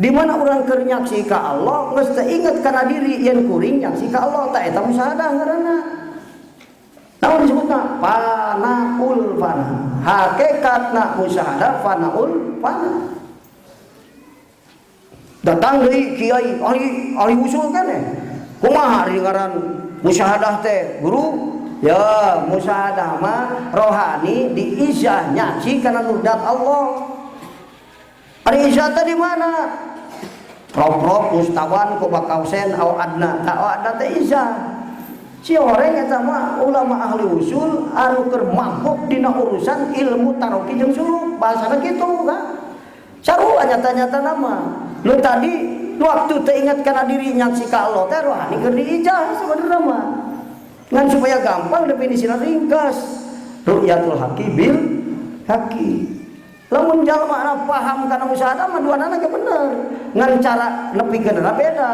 di mana urang keur nyaksi ka Allah, geus teu inget kana diri yen kuring nyaksi ka Allah, ta eta musyahadah ngaranna. Namun disebutna fanaul fana. Hakikatna musyahadah fanaul fana. Datang deui kiai ahli usul keneh. Kumaha ari ngaran musyahadah teh, Guru? Ya, musyahadah mah rohani diizah nyaci kana nudat Allah. Ari izah teh di mana? Rob ustawan ku bakausen au adna. Ta adna teh izah. Si orang eta mah ulama ahli usul anu keur mabuk dina urusan ilmu taroki jeung suluk. Bahasana kitu kan. Sarua nyata-nyata nama. Lu tadi waktu teringat karena diri nyaksi ka Allah teh rohani keur diijah sebenarnya mah. Ngan supaya gampang definisina ringkas. Ru'yatul haqi bil haqi. Lamun jalma ana paham kana musyahadah mah duanana ge bener. Ngan cara nepikeunna beda.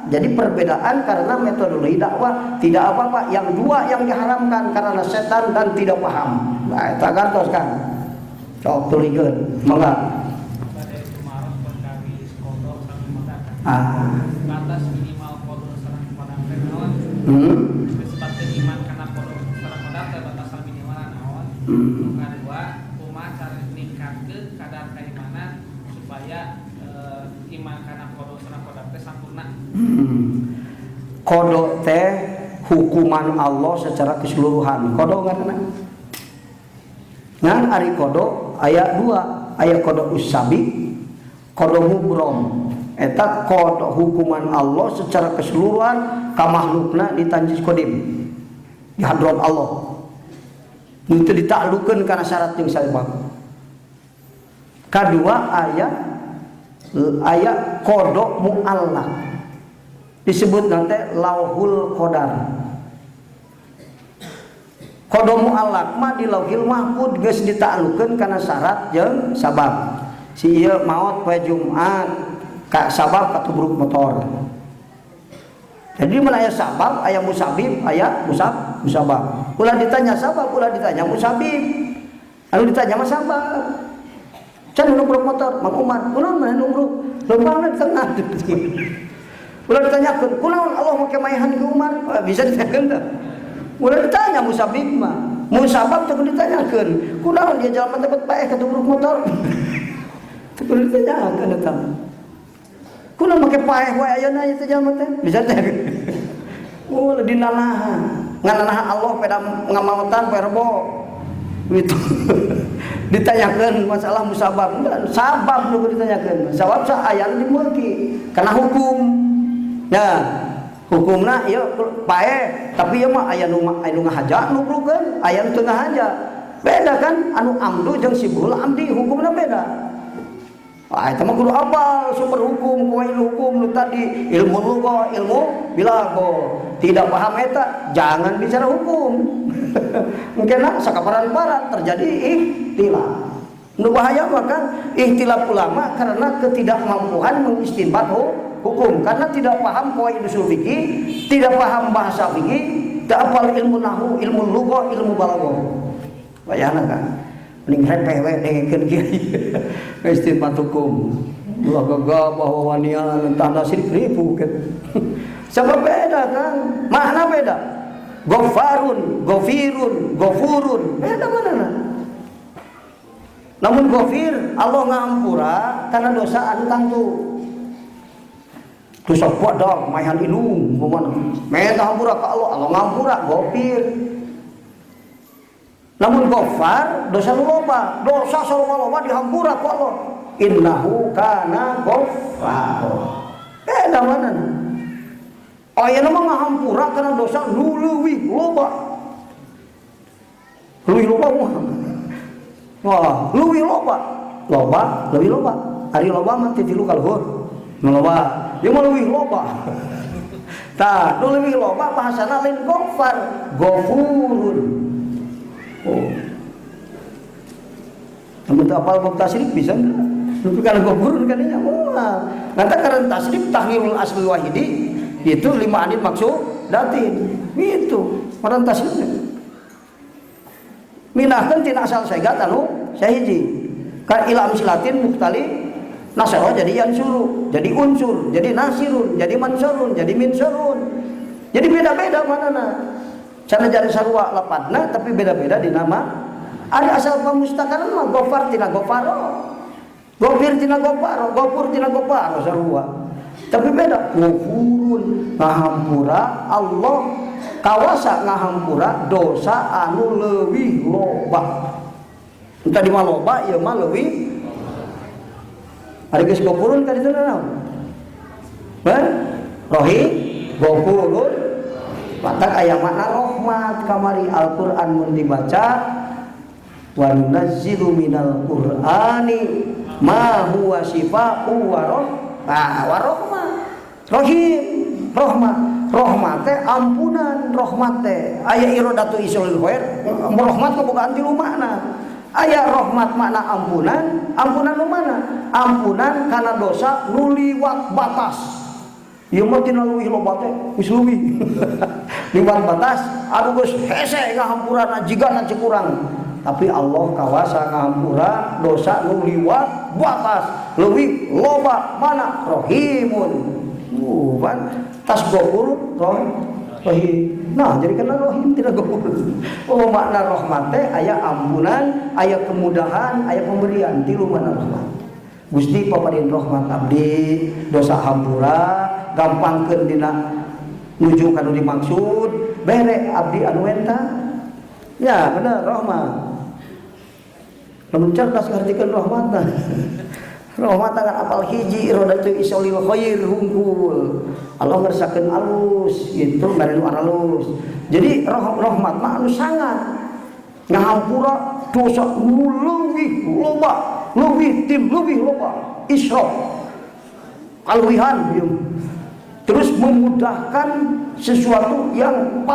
Jadi perbedaan karena metodologi dakwah tidak apa-apa. Yang dua yang diharamkan karena setan dan tidak paham. Nah, eta gantos kan. Sok tulikeun. Mangga. Batas minimal kodok sareng pada naon kesempatan iman karena kodok sareng pada batasan minimal naon kedua kumaha cara ningkatkeun kadar keimanan supaya iman karena kodok sareng pada teh sampurna. Kodok teh hukuman Allah secara keseluruhan. Kodok ngaranna ngan ari kodok aya dua, aya kodok usabi, kodok mubrom. Eta kodok hukuman Allah secara keseluruhan ka makhlukna di tanjis kodim di hadrat Allah. Itu ditaklukeun kana syarat jeung sabab. Kadua aya kodok muallaq. Disebut nanti lauhul qadar. Kodok muallaq mah di lauhil mahfuz geus ditaklukeun kana syarat jeung sabab. Si ieu maot poe Jumat ka sabab katubruk motor. Jadi mana aya sabab, aya musabib, aya musabab. Ulah ditanya sabab, ulah ditanya musabib. Anu ditanya mah sabab. Can nubruk motor, Mang Umar, kunaon mah nubruk? Lompangna di tengah. Ulah ditanyakeun, kunaon Allah make maehan ke Umar? Bisa ditanyakeun teh. Ulah ditanya musabib mah. Musabab teh ditanyakeun, kunaon dia jalan teh bae katubruk motor? Teu ditanyakeun eta. Kuna make paeh wae ayeuna ieu teh jalma teh bisa teh. Oh dinanaha. Ngananaha Allah pada ngamaotan poe Rebo. Gitu. Ditanyakeun masalah musabab. Sabab nu ditanyakeun. Sabab sa aya di mulki kana hukum. Nah, hukumna ieu paeh tapi ieu mah aya nu ngahaja nu brugeun, aya nu teu ngahaja. Beda kan anu amdu jeung sibul amdi hukumna beda. Eta mah kudu apal sumber hukum, poin hukum nu tadi, ilmu lugah, ilmu bilago. Tidak paham eta, jangan bicara hukum. Mungkin sakaparan-paran terjadi ikhtilaf. Nu bahaya mah kan ikhtilaf ulama karena ketidakmampuan mengistinbat hukum, karena tidak paham poin usul fikih, tidak paham bahasa fikih, tidak apal ilmu nahwu, ilmu lugah, ilmu balago. Bayana kan? Mending repeh we dengekeun kiai. Istinbat hukum. Ulah gagah bahwa wanian tanda sirik ribu kan. Sabab beda kan? Makna beda. Ghafarun, ghafirun, ghafurun. Beda manana? Namun ghafir Allah ngahampura karena dosa anu tangtu. Dosa podo maehan inung pemana. Meta hampura ka Allah, Allah ngahampura ghafir. Namun ghafar dosa nu loba, dosa saloma-loma dihampura ku Allah. Innahu kana ghaffar. Beda mana? Ayeuna mah ngahampura kana dosa nu leuwih loba. Leuwih loba mah. Wah, leuwih loba. Leuwih loba. Ari loba mah teh tilu kalhur. Nu loba, ieu mah leuwih loba. Tah, nu leuwih loba bahasana lain ghaffar, ghafurun. Oh. Namun apal bab tasrik bisa enggak? Tapi kalau gopurun kan nya moal. Ngata karena tasrif tahlilul asli wahidi itu 5 anit maksud datin. Itu orang tasrifnya. Minahkeun tina asal segat anu sahiji. Kan ilam silatin muktali nasara jadi yansuru, jadi unsur, jadi nasirun, jadi mansurun, jadi minsurun. Jadi beda-beda manana. Cara jadi sarua lapadna tapi beda-beda di nama. Ada asal pemustakaran mah gofar tina gofaro, gofir tina gofaro, gofur tina gofaro sarua. Tapi beda gofurun ngahampura Allah kawasa ngahampura dosa anu leuwih loba. Entah di mana loba ya mah leuwih. Ari geus gofurun ka ditu naon? Rohi gofurun matak aya makna rahmat kamari Al-Qur'an mun dibaca wa nunazzilu minal qur'ani ma huwa syifaa'u wa rahmah rahim rahmat teh ampunan rahmat teh aya iradatu isolil khair rahmat kabogaan ti lumana aya rahmat makna ampunan nu mana ampunan kana dosa nu liwat batas ieu mah tina leuwih loba teh geus leuwih liwat batas anu geus hese ngahampurana jigana cekurang. Tapi Allah kawasa ngahampura dosa nu liwat batas leuwih loba mana rahimun. Kan tas gofur rahim. Nah, jadi kana rahim tidak gofur. Oh, makna rahmat teh aya ampunan, aya kemudahan, aya pemberian tilu mana rahmat. Gusti paparin rahmat abdi dosa hampura gampangkeun dina nuju kanu dimaksud bere abdi anu eta. Ya, bener rahmat. Lamun cerdas ngartikeun rahmatan. Rahmatan kan apal hiji iradatu isolil khair hungkul. Allah ngersakeun alus gitu bari nu alus. Jadi rahmat mah anu sangat ngahampura dosa nu leuwih loba, leuwih loba. Isra. Kaluwihan terus memudahkan sesuatu yang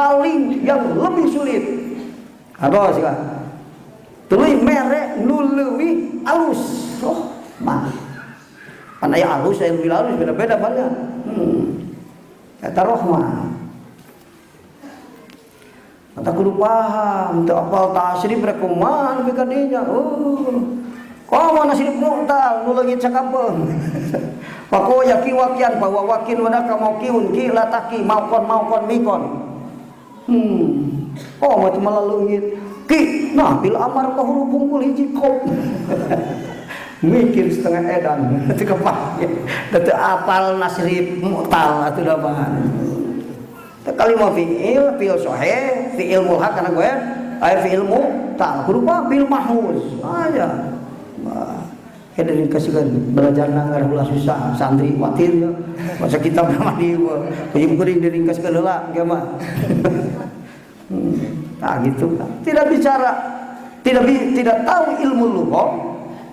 lebih sulit. Apa sih kan? Tuluy mere nu leuwih alus. Oh, mah. Kan aya alus aya leuwih alus beda-beda banyak. Eta rahmah. Ata kudu paham teu apal tasrif rek kumaha nu kadinya. Komo nasrif mu'tal nu leungit sakapeung. Pako yaki wakian bahwa wakin wadaka maukiun ki lataki maukon mikon. Oh mah cuma leungit ki nah bil amar ka huruf bungkul hiji kop. Mikir setengah edan teu kepake. Teu apal nasrif mu'tal atuh da bahan. Teu kalimah fi'il sahih, fi'il mulhaq kana gue aya fi'il mu'tal kudu fi'il mahmuz. Aya. Kada dikasihkan belajar nanggar ulah susah santri khawatir ya masa kitab mah di peuyeum geuring diringkaskeun heula ge mah. Nah gitu kan. Tidak tahu ilmu lughah,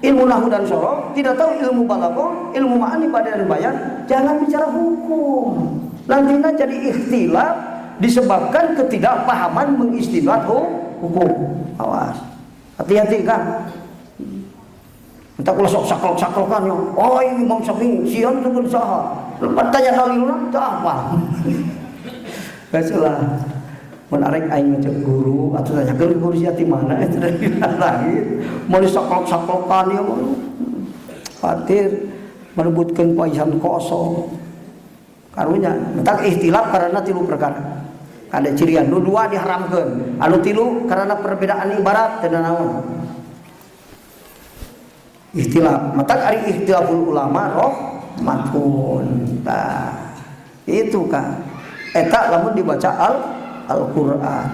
ilmu nahwu dan sorof, tidak tahu ilmu balaghah, ilmu ma'ani pada dan bayan, jangan bicara hukum. Nantinya jadi ikhtilaf disebabkan ketidakpahaman mengistinbat hukum. Awas. Hati-hati kan. Entah kula sok saklok-saklokan yo. Oh, ini Imam Syafi'i sieun teu saha. Lepas tanya dalilna teu apa. Bacalah. Mun arek aing ngecek guru atuh tanyakeun guru sia ti mana eta dari lahir. Mau saklok-saklokan yo mah. Khawatir merebutkeun paisan kosong. Karunya entak ikhtilaf karena tilu perkara. Ada cirian nu dua diharamkeun, anu tilu karena perbedaan ibarat teu naon. Ikhtilaf, matak ari ikhtilaful ulama rahmatun. Tah, itu kan. Eta lamun dibaca Al-Qur'an.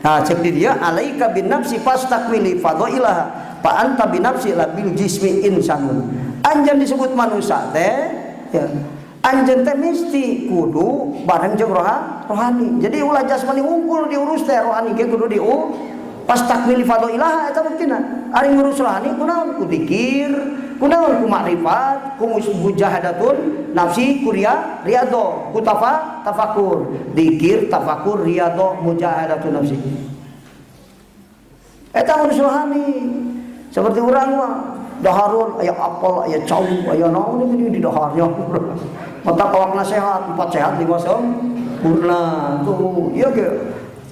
Nah, cek di dia alaika bin nafsi fastakmili fadailaha fa anta bin nafsi la bil jismi insanun. Anjeun disebut manusia teh ya. Anjeun teh mesti kudu bareng jeung rohani. Jadi ulah jasmani unggul diurus teh rohani ge kudu pas takmil fadailah eta buktina ari ngurus rohani kunaon ku zikir kunaon ku makrifat ku mujahadatun nafsi ku riyadho ku tafakur zikir tafakur riyadho mujahadatun nafsi eta ngurus rohani Seperti orang mah dahareun aya apel, aya cau, aya naon di daharnya. Mata kawakna sehat, 4 sehat 5 sempurna. Tuh, ieu ge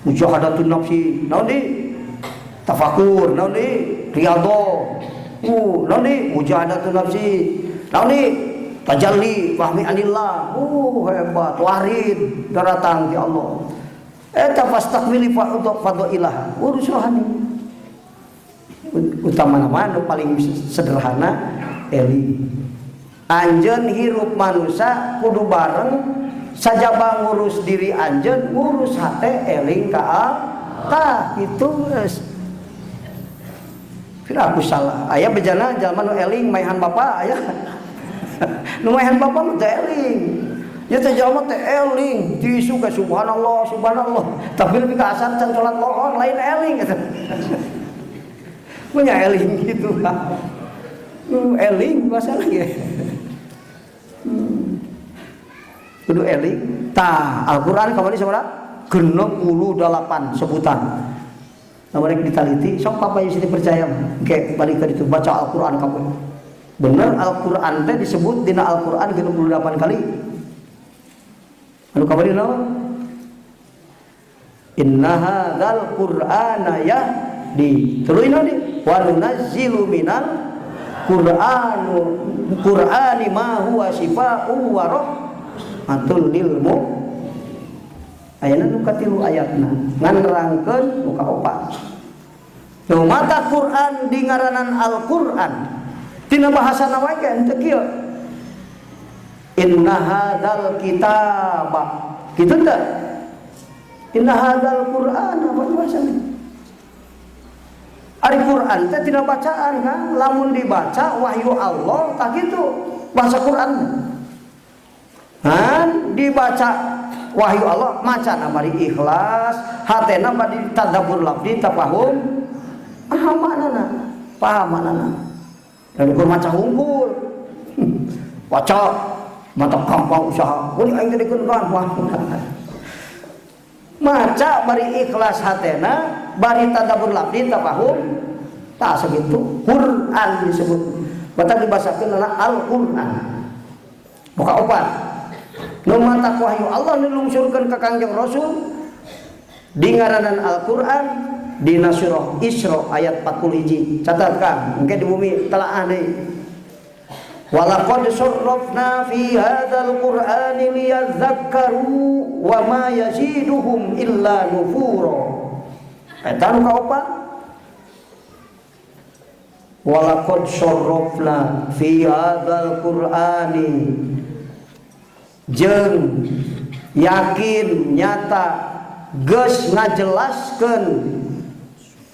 mujahadatun nafsi. Naon di tafakur, naon di riyadhah. Naon di mujahadatun nafsi. Naon di tajalli fahmi anillah. Hebat, warid daratang di Allah. Eta fastaqbili fadailah. Urus rohani. Utama nama paling sederhana eli. Anjeun hirup manusia kudu bareng sajaba ngurus diri anjeun ngurus hate eling ka Allah itu geus. Kira aku salah. Aya bejana jalma nu eling maehan bapa aya. Nu maehan bapa mah teu eling. Ya teh jalma teh eling, tisu ka subhanallah subhanallah. Tapi lebih ka asar can salat lohor lain eling gitu. Punya eling gitu lah. Eling masalah ya. Kudu eling. Tah Al-Qur'an kamari sabaraha? 68 sebutan. Namun ditaliti, sok papa yang sini percaya. Kayak balik ke itu baca Al-Qur'an kamu. Bener Al-Qur'an teh disebut dina Al-Qur'an 68 kali. Anu kamari naon? Inna hadzal Qur'ana yahdi. Terus ini wa nunazzilu minal Qur'ani ma huwa shifaa'un wa rahmatul lil mu'minin. Ayana nu katilu ayatna ngan nerangkeun nu kaopat. Nu mata Qur'an di ngaranan Al-Qur'an. Tina bahasana wae ge henteu kieu. Inna hadzal kitaba. Kitu teh. Inna hadzal Qur'an apa bahasana? Ari Quran teh tina bacaan kan, lamun dibaca wahyu Allah tak gitu bahasa Quran. Han dibaca wahyu Allah macana bari ikhlas, hatena bari tadabbur lafzi tafahum. Paham manana. Dan ukur maca unggul. Baca mantap gampang usaha. Mun aing teh dikeun kan maca bari ikhlas hatena bari tadabbur lafzi tafahum tak segitu Quran disebut batal dibasakeun Al-Qur'an buka opat nu mata wahyu Allah nilungsurkeun ka Kangjeng Rasul di ngaranan Al-Qur'an dina surah Isra ayat 41 catatkan engke di bumi telaah deui walaqad sarrafna fi hadzal qur'ani liyadzakkaru wa ma yaziduhum illa nufura. Eta nu kaopat. Walaqad sarrafna fi hadzal qur'ani jeung yakin nyata geus ngajelaskeun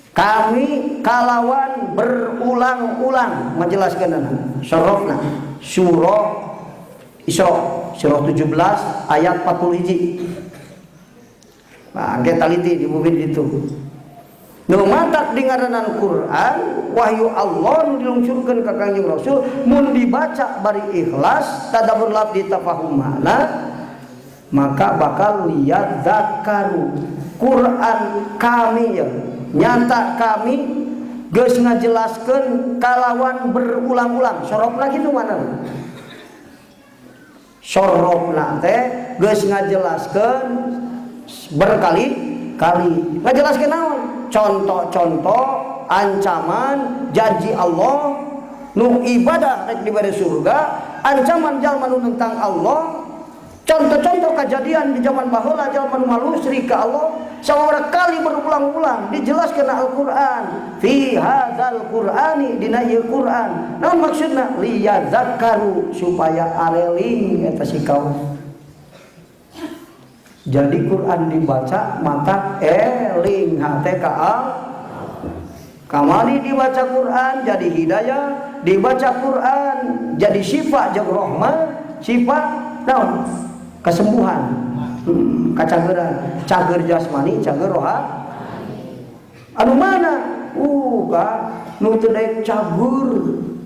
kami kalawan berulang-ulang menjelaskan sarrafna surah Isra surah 17 ayat 41. Nah, kita teliti di bumi itu. Nu matak di ngaranan Quran wahyu Allah nu dilungsurkeun ka Kangjeng Rasul mun dibaca bari ikhlas tadabbur lafzi tafahumana maka bakal lihat zakaru Quran kami ya nyata kami geus ngajelaskeun kalawan berulang-ulang. Sorofna kitu mana? Sorofna teh geus ngajelaskeun berkali-kali. Ngajelaskeun naon? Contoh-contoh ancaman janji Allah nu ibadah rek dibere surga, ancaman jalma nu nentang Allah. Contoh-contoh kejadian di zaman baheula jalma nu malu syirik ka Allah sawara kali berulang-ulang dijelaskeun Al-Qur'an. Fi hadzal Qur'ani dina ieu Qur'an. Naon maksudna? Liyadzakkaru supaya areling eta si kaum. Jadi Quran dibaca maka eling hate ka kamari dibaca Quran jadi hidayah, dibaca Quran jadi syifa jeung rahmat, sifat naon? Kesembuhan, kacageran, cager jasmani, cager rohani. Anu mana? Ka nu teu daek cager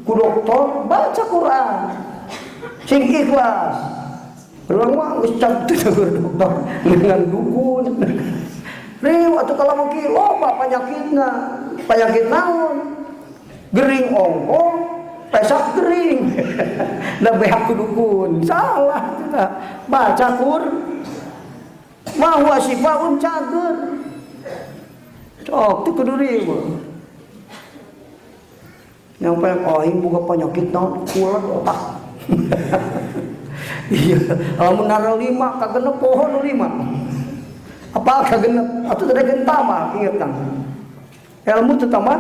ku dokter baca Quran. Sing ikhlas. Urang mah geus cager dokter dengan dukun. Rieu atuh kalau mungkin loba penyakitna. Penyakit naon? gering ongkong pesak gering. Lebih aku dukun salah kita baca mahwa sifaun cager cok itu keduri yang paling aing buka penyakit naon kulat otak. Iya lamun nara 5 kagenep pohon 5 apa kagenep atuh teh gentama inget kan ilmu teu tambah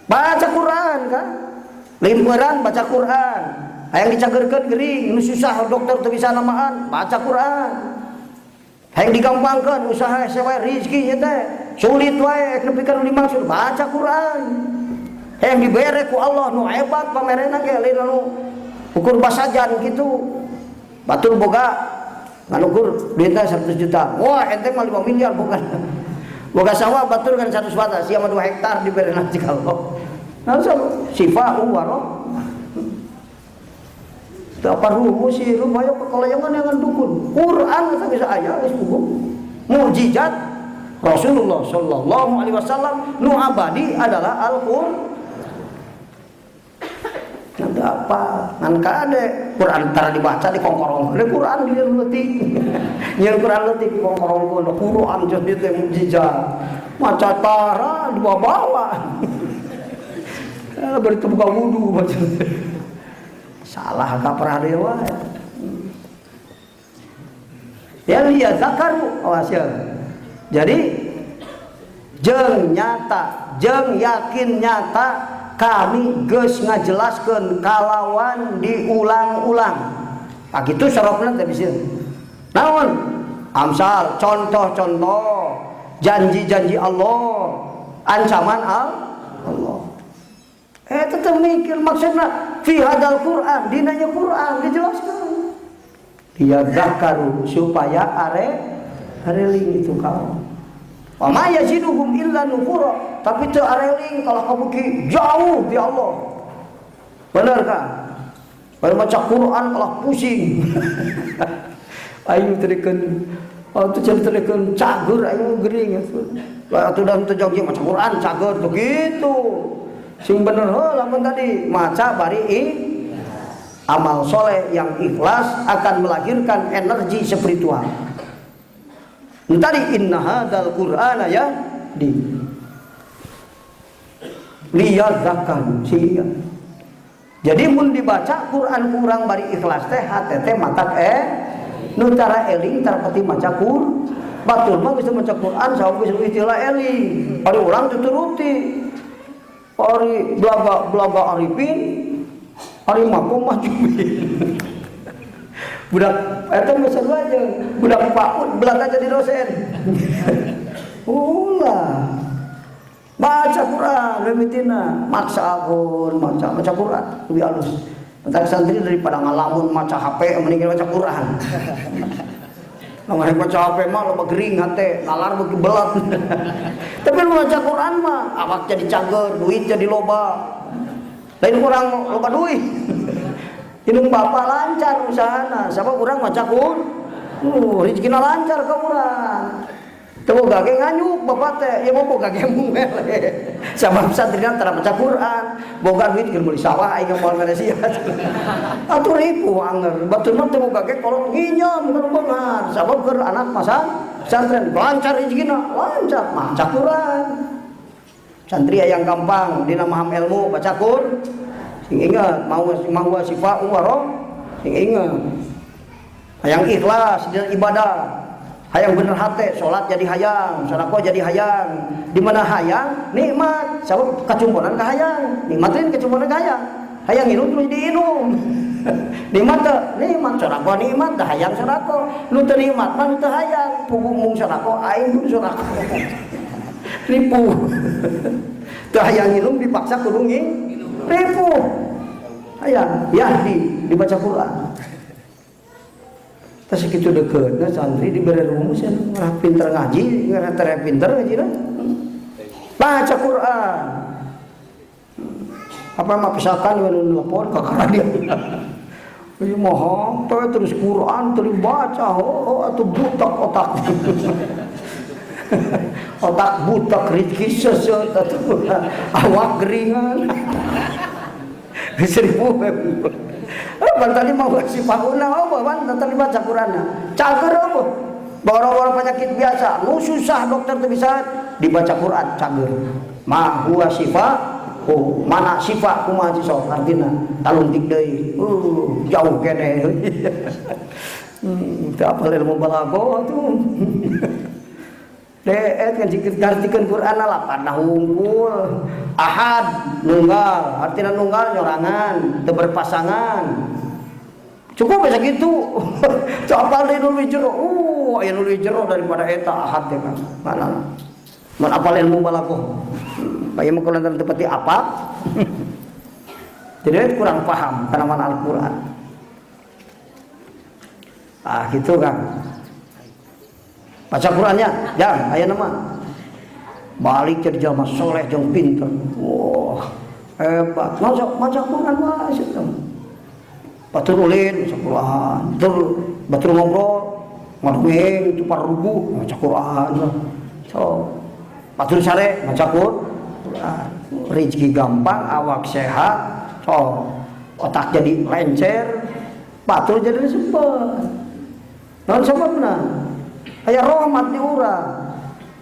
baca Quran kan limperan baca Quran hayang dicagerkeun geuring nu susah dokter teu bisa namaan baca Quran hayang digampangkeun usaha sewa rezeki nya teh sulit wae nepi ka nu dimaksud baca Quran hayang dibere ku Allah nu hebat pamerena ge lain nu ukur basajan kitu batur boga nganukur duitna 100 juta wah ente mah 5 miliar bukan boga sawah batur kan 100 batas sia mah 2 hektar dibere nanti kalau nah sifah waro apa rumus sih rupanya kekelayangan yang dukun Quran kita bisa ayat geus hukum mukjizat Rasulullah sallallahu alaihi wasallam nu abadi adalah Al-Qur'an. Nanti apa ngan kade Quran tara dibaca di kongkorong le Quran di leutik nyeun Quran leutik di kongkorong Quran jadi teh mukjizat maca tara dibawa bari teu buka wudu baca salah kaprah dewa ya liya zakaru awasil jadi jeung nyata jeung yakin nyata kami geus ngajelaskeun kalawan diulang-ulang akitu sarofna teh bisa naon amsal contoh-contoh janji-janji Allah ancaman Allah tetap mikir maksudnya fi hadal Quran dinanya Quran dijelaskan dia zakaru supaya areling itu kau wa ma yaziduhum illa nufura tapi teu areling kalau kamu jauh di Allah benar kan kalau baca Quran kalau pusing ayo terikeun itu ceritakeun cager ayo gering atuh dan teu jauh baca Quran cager tuh gitu sing bener lamun tadi maca bari amal soleh yang ikhlas akan melahirkan energi spiritual. Tadi inna hadzal qur'ana ya di liyadzakkaru sia. Jadi mun dibaca Quran kurang bari ikhlas teh hate teh matak nu cara eling tarpati maca Quran. Batur mah bisa maca Quran saha geus istilah eling. Ari urang tuturuti. Ari belaga arifin ari makom majuin budak eta geus aja budak PAUD belaga jadi dosen ulah baca Quran mimitina maksa agun maca Quran lebih halus entar santri daripada ngalamun maca HP mending baca Quran lamun baca HP mah loba gering hate nalar beuki belat tapi baca Quran mah awak jadi cager duit jadi loba lain kurang loba duit hidung bapak lancar usahana sabab urang maca Quran rezekina lancar ka urang teu boga ge nganyuk bapak teh ya mau boga ge mungele sabab santrina tara maca Quran boga duit keur meuli sawah aing moal Malaysia atuh ripu anger batur mah teu boga ge kolot nginyam keur beungar sabab keur anak masa santren lancar rezekina lancar maca Quran santri yang gampang dina maham ilmu baca Quran sing ingat mau sifat umaro sing ingat hayang ikhlas di ibadah hayang bener hate salat jadi hayang sedekah jadi hayang di mana hayang nikmat sabab kacumponan ka hayang nikmatin kacumponan ka hayang hayang minum terus diinum nikmat teh nikmat sedekah nikmat dah hayang sedekah nu teu nikmat mah nu teu hayang puguh mung sedekah aing kudu sedekah ripu teu hayang minum dipaksa kudu ripu hayang yahdi dibaca Quran tas kitu dekeutna santri dibere rumus ya pinter ngaji ngarana pinter ngajina baca Quran apa mah pisakan nu nelpon ka dia ieu mah terus Quran terus baca atuh butak otak Otak butak rezeki seset atuh. Awak geringan. 1000 tadi mau kasih pauna apa ban tadi baca Quranna. Cager apa? Boro-boro penyakit biasa, nu susah dokter teu bisa dibaca Quran cager. Ma huwa syifa, mana syifa kumaha sok artina taluntik deui. Jauh kene. Teu apal ilmu balaghah tuh. Deet kan ngartikeun Quran lapan hungkul. Ahad nunggal, artinya nunggal nyorangan, teu berpasangan. Cukup bisa gitu. Cok apal deui nu jero. Aya nu jero daripada eta ahad teh kan. Mana? Mun apal ilmu balaghah. Bae mah kulantaran teu pati apa. Jadi kurang paham kana mana Al-Qur'an. Gitu kan. Baca Qurannya, jangan aya nama. Balik jadi jalma soleh jeung pinter. Wah, hebat. Maca Quran wae cenah. Batur ulin Quran, batur ngobrol, ngadengeng itu para rubuh maca Quran. So, batur sare maca Quran. Rezeki gampang, awak sehat. So, otak jadi lencer, batur jadi sempet. Naon sababna? Aya rahmat di urang.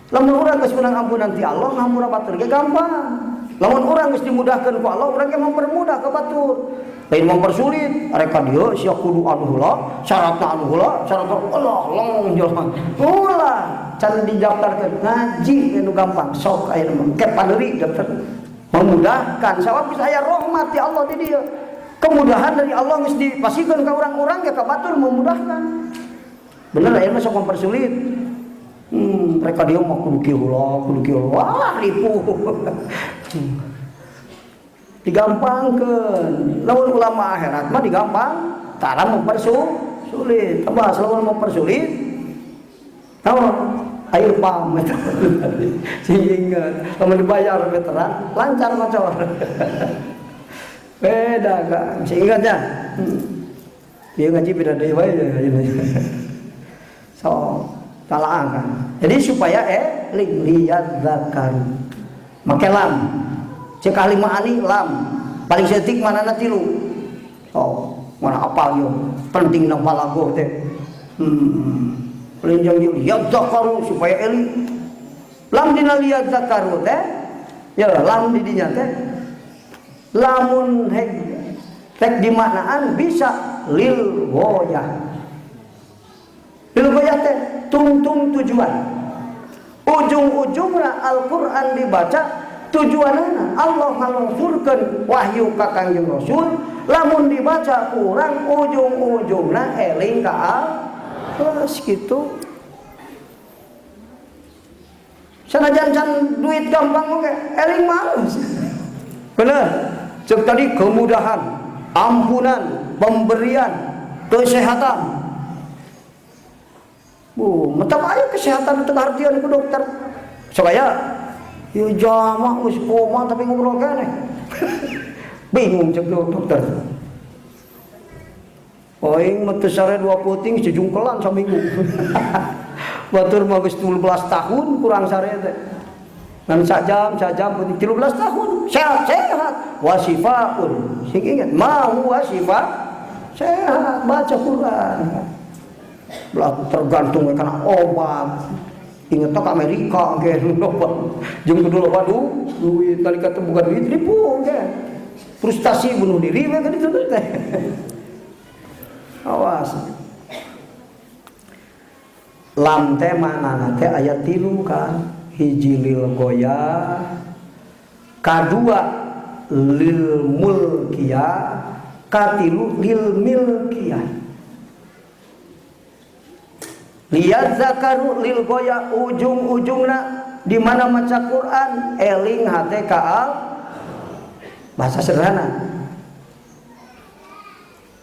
Lamun urang geus menang ampunan ti Allah, ngampura batur ge gampang. Lamun urang geus dimudahkeun ku Allah, urang ge mempermudah ka batur. Lain mempersulit, arek ka dieu sia kudu anu heula, syaratna anu heula, syaratna Allah long jelema. Ulah can didaftarkeun ngaji anu gampang, sok aya mah ke paneuri daftar. Memudahkan, sabab bisa aya rahmat ti Allah di dieu. Kemudahan dari Allah geus dipasikeun ka urang-urang ge ka batur memudahkan. Bener aya mah sok mempersulit. Mereka dia mau kudu kieu heula, wah ripuh. Digampangkeun. Lamun ulama akhirat mah digampang, tara mempersulit. Apa lamun mempersulit? Tahu air pam eta. Sehingga lamun dibayar veteran lancar macor. Beda kan. Sehingga nya. Dia ngaji beda deui wae. So, talaang kan. Jadi supaya lihat zakar. Make lam. Cek ahli ma'ani lam. Paling setik manana 3. Oh, mana apal yo. Penting nang balaghah teh. Paling jeung lihat zakaru supaya eli. Lam dina lihat zakaru teh. Ya lam di dinya teh. Lamun tek dimaknaan bisa lil ghayah. Ilgoyah teh tungtung tujuan. Ujung-ujungna Al-Qur'an dibaca tujuanna Allah ngalungsurkeun wahyu ka Kangjeng Rasul. Lamun dibaca urang ujung-ujungna eling ka Allah kitu. Sanajan can duit gampang oge, eling males. Bener. Cek tadi kemudahan, ampunan, pemberian, kesehatan. Mentang aya kesehatan teu hartian ku dokter. Supaya ieu jamaah geus koma tapi ngobrol keneh. Bingung cek dokter. Oing mah teu sare 2 puting sejungkelan saminggu. Batur mah geus 12 tahun kurang sare teh. Ngan sajam puting 13 tahun. Sehat. Wa syifaun. Sing ingat ma huwa syifa. Sehat baca Quran. Belah tergantung karena obat. Ingat ke Amerika ge obat. Jeung kudu loba duit nalika teu boga duit ribu ge. Frustasi bunuh diri we ka ditu teh. Awas. Lam teh manana teh aya 3 kan. Hiji lil ghayah, kadua lil mulkiyah, katilu lil milkiyah. Lihat zakaru lil ghayah ujung-ujungna di mana maca Quran eling hate ka bahasa sederhana.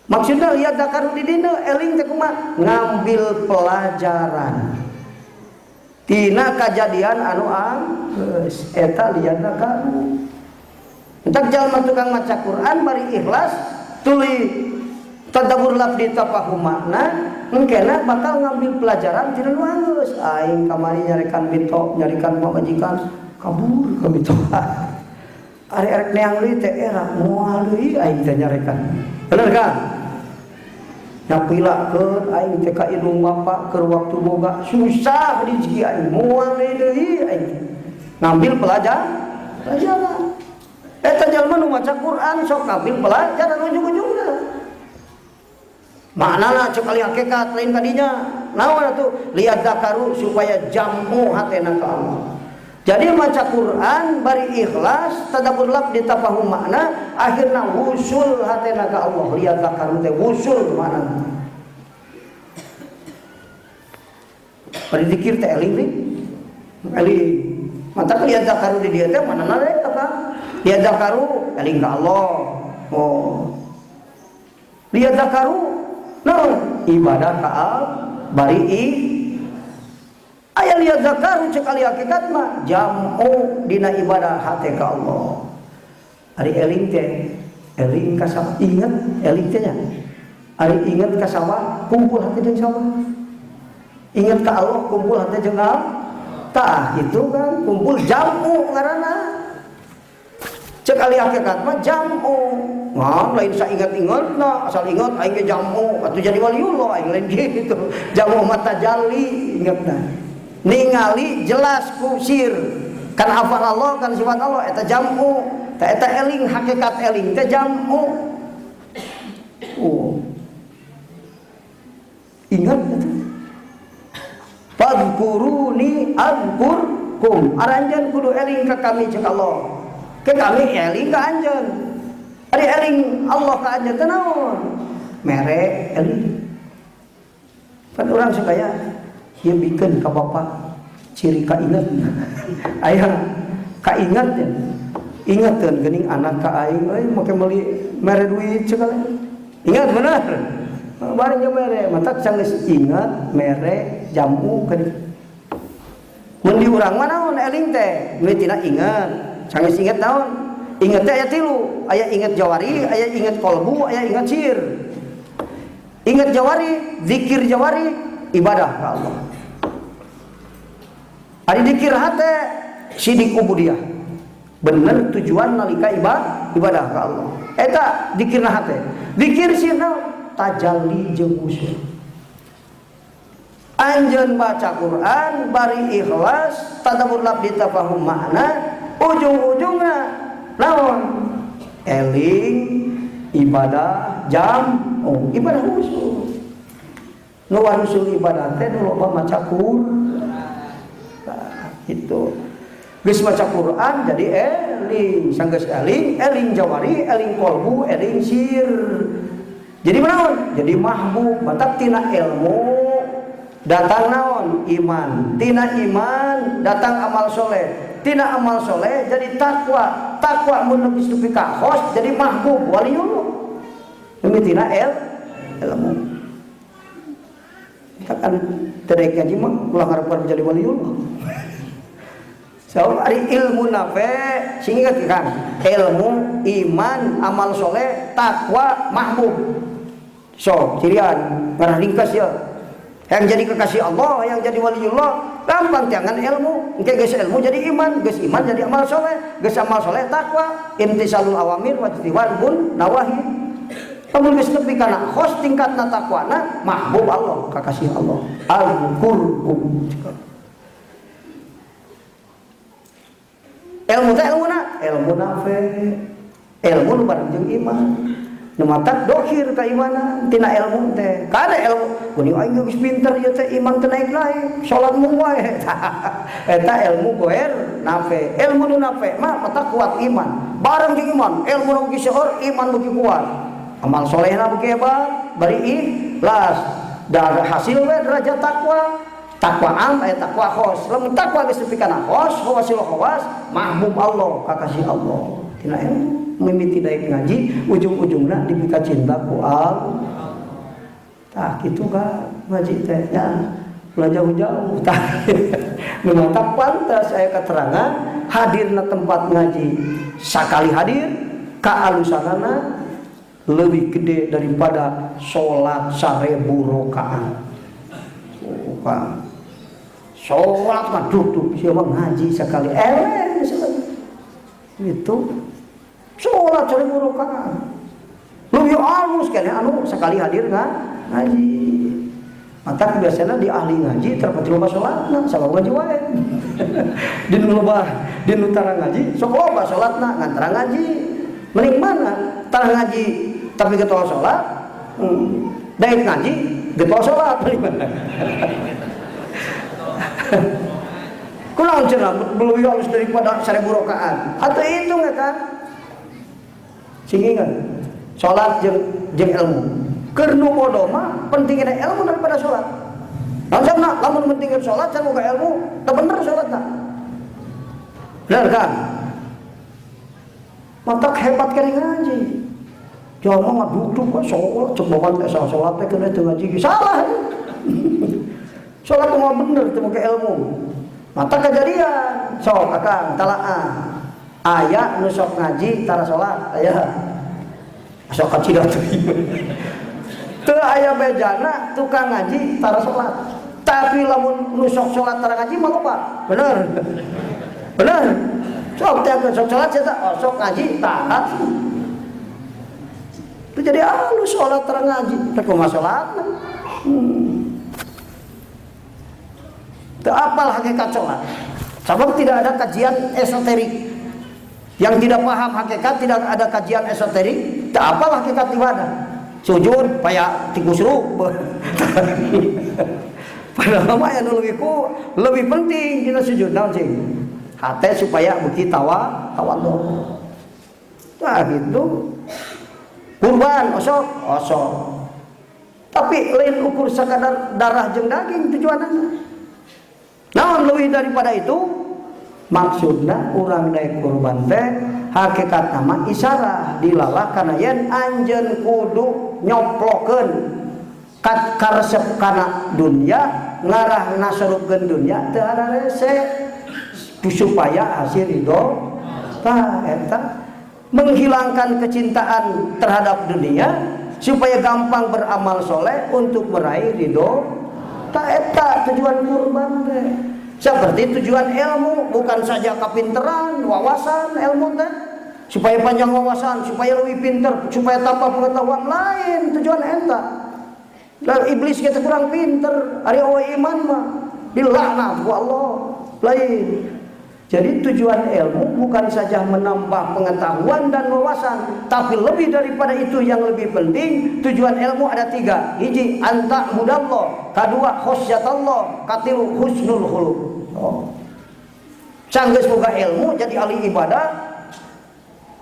Maksudnya lihat zakaru di dina eling teh kumaha ngambil pelajaran tina kajadian anu geus eta lihat zakaru. Entak jalma tukang maca Quran bari ikhlas tuluy tadabbur lafzi tafahum makna engkena bakal ngambil pelajaran tina nu halus. Aing kamari nyarekan bintok, nyarikan pamajikan, kabur ka bintok. Ari erek neang deui teh era moal deui aing teh nyarekan. Bener kan? Nyapilakeun aing teh ka indung bapa keur waktu boga susah rezeki aing moal deui aing. Ngambil pelajaran. Eta jalma nu maca Quran sok ngambil pelajaran ujung-ujungna. Maknana cek ali hakikat lain kadinya. Naon atuh? Lihat zakaru supaya jamu hatena ka Allah. Jadi maca Quran bari ikhlas tadabbur lab ditafahum makna akhirna wusul hatena ka Allah. Lihat zakaru teh wusul makna. Bari zikir teh eling. Mantap lihat zakaru di dia teh manana deui apa? Lihat zakaru eling ka Allah. Oh. Lihat zakaru ibadah ka Allah bari aya lihat zakaru cek ali hakikat mah jamu dina ibadah hate ka Allah. Ari eling teh eling ka sawah inget eling teh nya. Ari inget ka sawah kumpul hate jeung sawah. Inget ka Allah kumpul hate jeung Allah. Tah itu kan kumpul jamu ngaranna. Cek ali hakikat mah jamu. Wah, lain saingat-ingatna, asal ingat aing ge jamu, atuh jadi waliullah aing lain gitu. Jamu mata jali ingatna. Ningali jelas kusir. Kan hafal Allah, kan sifat Allah eta jamu. Tah eta eling hakikat eling teh jamu. Oh. Ingat itu. Fadhkuruni azkurkum. Aranjeun kudu eling ka kami cek Allah. Ke kami eling ka anjeun. Ari eling Allah ka anjeun teh naon? Mere eling. Kan urang supaya ieu bikeun ka bapa ciri ka inget. Aya ka inget ya. Ingeteun geuning anak ka aing euy make meuli mere duit ceuk. Ingat bener. Bari ge mere, matak geus inget mere jamu keun. Mun di urang mah naon eling teh? Duit tina inget. Sanggeus inget naon? Ingat aya tilu, aya ingat jawari, aya ingat kolbu, aya ingat sir. Ingat jawari, zikir jawari, ibadah ke Allah. Ari zikir hate sidik ubudiyah. Bener tujuan nalika ibadah ke Allah. Eta zikirna hate. Zikir sirna tajalli jeung usul. Anjeun baca Quran bari ikhlas, tadabbur lab ditafahum makna, ujung-ujungna naon eling ibadah ibadah usul nu usul ibadah teh nu loba maca Quran itu geus maca Quran jadi eling sanggeus eling jawari eling kolbu eling sir jadi naon jadi mahbub matak tina ilmu datang naon iman tina iman datang amal soleh tina amal soleh jadi takwa mun geus nepi ka hos jadi mahbub waliullah demi tina ilmu kan terek ngaji mah ulang hareup jadi waliullah so ari ilmu nafe sing ingat kan ilmu iman amal soleh takwa mahbub so cirian ngarah ringkas ya yang jadi kekasih Allah, yang jadi waliullah, gampang jangan ilmu. Engke geus ilmu jadi iman, geus iman jadi amal soleh, geus amal soleh takwa, imtisalul awamir wa ijtinabun nawahi. Lamun geus nepi kana khos tingkatna takwana, mahbub Allah, kekasih Allah. Al-Qur'an. Ilmu teh ilmu nafe. Ilmu nu bareng jeung iman. Nu matak dohir keimanan tina ilmu teh. Kada ilmu kuning aing geus pinter ieu teh iman teh naik-naik, salat mung wae. Eta ilmu goer nafe. Ilmu nu nafe mah matak kuat iman. Bareng jeung iman, ilmu nu beuki seueur, iman beuki kuat. Amal solehna beuki hebat, bari ikhlas. Da hasil we derajat takwa. Takwa am aya takwa khos. Lamun takwa geus nepi kana khos, hawasil khawas, mahbub Allah, kakasih Allah. Tina ilmu mimiti daek ngaji ujung-ujungna dibika cinta ku Allah. Tah kitu ka ngaji teh nya jauh-jauh tah. Nu mantap pantas aya keterangan hadirna tempat ngaji sakali hadir ka alusanana lebih gede daripada sholat 1000 rakaat. Sholat mah duduk, siapa ngaji sekali, itu sholat 1000 rakaat. Lebih halus kan ya, sekali hadir ngaji. Maka biasanya di ahli ngaji terpati loba sholatna, sama ngaji wae. Di nutara ngaji, sok loba sholatna, ngantara ngaji. Mending mana? Tara ngaji tapi getol sholat, daik ngaji getol sholat. Kunaon cenah lebih halus daripada 1000 rakaat. Atau itu nggak kan? Sing ingat, sholat jeung ilmu. Kernu bodoh mah pentingnya ilmu daripada sholat. Langsung lamun pentingnya sholat, can boga ilmu, tak bener sholat nak. Benar kan? Mata hebat kali ngaji. Jangan mah duduk kok sholat, coba kan sholat teh kena ngaji salah. Sholat mah bener teu make ilmu. Mata kejadian, sok akang talaah. Aya nu sok ngaji tara sholat, aya. Sok kacidat teuing. Teu aya bejana tukang ngaji tara sholat. Tapi lamun nu sok sholat tara ngaji mah loba. Bener. Bener. Sok teh sok sholat cenah sok ngaji taat. Itu jadi lu sholat tara ngaji, teh kumaha sholatna? Teu apal hakikat sholat. Sebab tidak ada kajian esoterik. Yang tidak paham hakikat, tidak ada kajian esoterik, teu apal hakikat ibadah. Sujud paya tikusru. Padahal mah aya nu lebih penting kita sujud naon cing? Hate supaya beuki tawadhu. Nah gitu. Kurban osok. Tapi lain ukur sakadar darah jeung daging tujuanna. Naon leuwih daripada itu? Maksudna urang daek kurban teh hakikat nama isyarah dilalah kana yen anjeun kudu nyoplokeun karesep kana dunya ngarah nasurupkeun dunya teu ada rese supaya hasil ridho tah eta menghilangkan kecintaan terhadap dunia supaya gampang beramal soleh untuk meraih ridho tah eta tujuan kurban teh. Seperti tujuan ilmu bukan saja kapinteran, wawasan ilmu teh supaya panjang wawasan, supaya lebih pinter, supaya tambah pengetahuan lain tujuan eta. Dan iblis kita kurang pinter, ari awe iman mah dilaknat ku Allah. Lain. Jadi tujuan ilmu bukan saja menambah pengetahuan dan wawasan, tapi lebih daripada itu yang lebih penting, tujuan ilmu ada 3. Hiji, anta mudallah, kedua khosyatallah, katilu husnul khuluq. Sanggeus boga ilmu jadi ahli ibadah.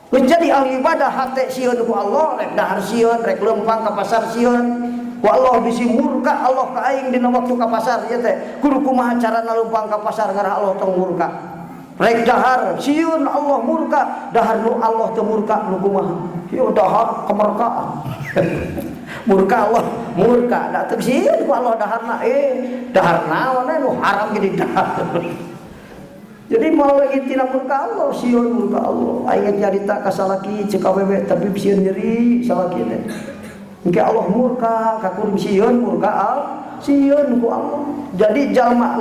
Menjadi ahli ibadah hate sieun ku Allah, rek dahar sieun, rek lempang ka pasar sieun. Ku Allah bisi murka Allah ka aing dina waktu ka pasar ieu teh. Kudu kumaha carana lempang ka pasar ngarah Allah tong murka. Rek dahar sieun Allah murka, dahar nu Allah teu murka nu kumaha? Ieu dahar kemerkaan. Murka Allah murka, da teu sieun ku Allah daharna dahar naon nu haram gede dahar. Jadi mau lagi tina murka Allah, sieun murka Allah. Aya carita ka salaki ceuk awewe tapi sieun nyeri salaki teh. Engke Allah murka ka kuring sieun murka sieun ku Allah. Jadi jalma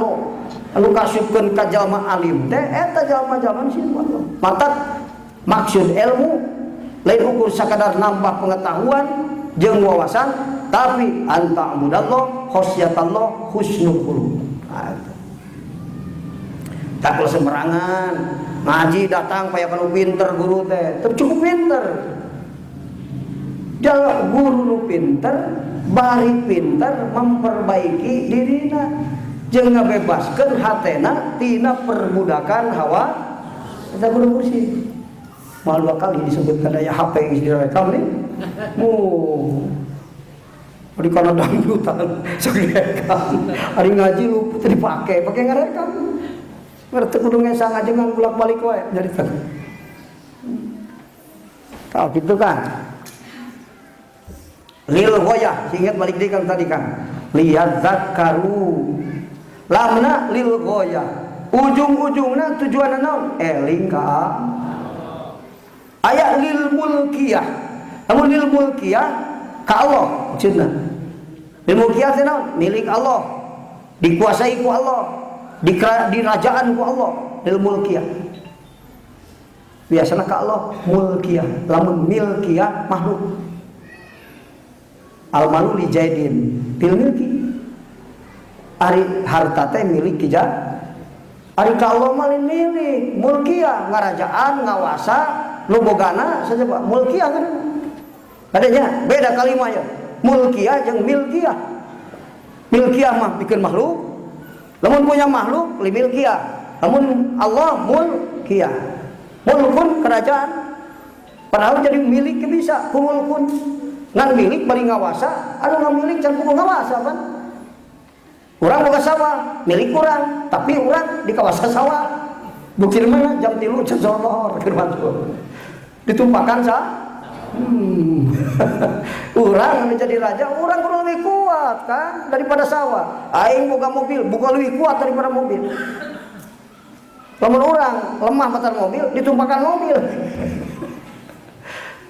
anu kasupkeun ka jalma alim teh eta jalma-jalma sieun ku Allah. Mata maksud ilmu lain ukur sakadar nambah pengetahuan jeung wawasan, tapi anta budallah khosyatallah husnul khuluq. Tak kalau sembarangan ngaji datang paya kanu pinter guru teh, teu cukup pinter. Jalma guru nu pinter, bari pinter memperbaiki dirina jeung ngabebaskeun hatena tina perbudakan hawa. Eta guru mursyid. Mal 2 kali disebutkan aya HP geus direkam nih. Di kana dangdutan sok direkam. Ari ngaji lu teu dipake, pake ngarekam. Ngerti kudu ngesa ngajengan bolak-balik wae dari teh. Tah gitu kan. Lil ghoyah, ingat balik deui kan tadi kan. Lihat zakaru. Lamna lil ghoyah. Ujung-ujungna tujuanna naon? Eling ka aya lil mulkiyah. Namun lil mulkiyah ka Allah maksudna. Lil mulkiyah teh naon? Milik Allah. Dikuasai ku Allah. Dirajaan ku Allah. Lil mulkiyah. Biasana ka Allah mulkiyah. Lamun milkiyah makhluk. Al malu li jaidin bil milki. Ari harta teh milik kijat. Ari ka Allah mah milik mulkiyah, ngarajaan, ngawasa, nu bogana saja Pak. Mulkiyah kan. Adanya beda kalimatnya. Mulkiyah jeung milkiyah. Milkiyah mah bikin makhluk. Lamun punya makhluk li milkiyah. Lamun Allah mulkiyah. Mulkun kerajaan. Padahal jadi milik bisa kumulkun. Ngan milik bari ngawasa, anu ngan milik can kudu ngawasa kan. Urang boga sawah, milik urang, tapi urang di kawasan sawah. Bukti mana jam 3 can zohor firman Tuhan. Ditumpakan urang menjadi raja, urang kudu lebih kuat kan daripada sawah. Aing boga mobil, boga lebih kuat daripada mobil. Lamun urang lemah matar mobil, ditumpakan mobil.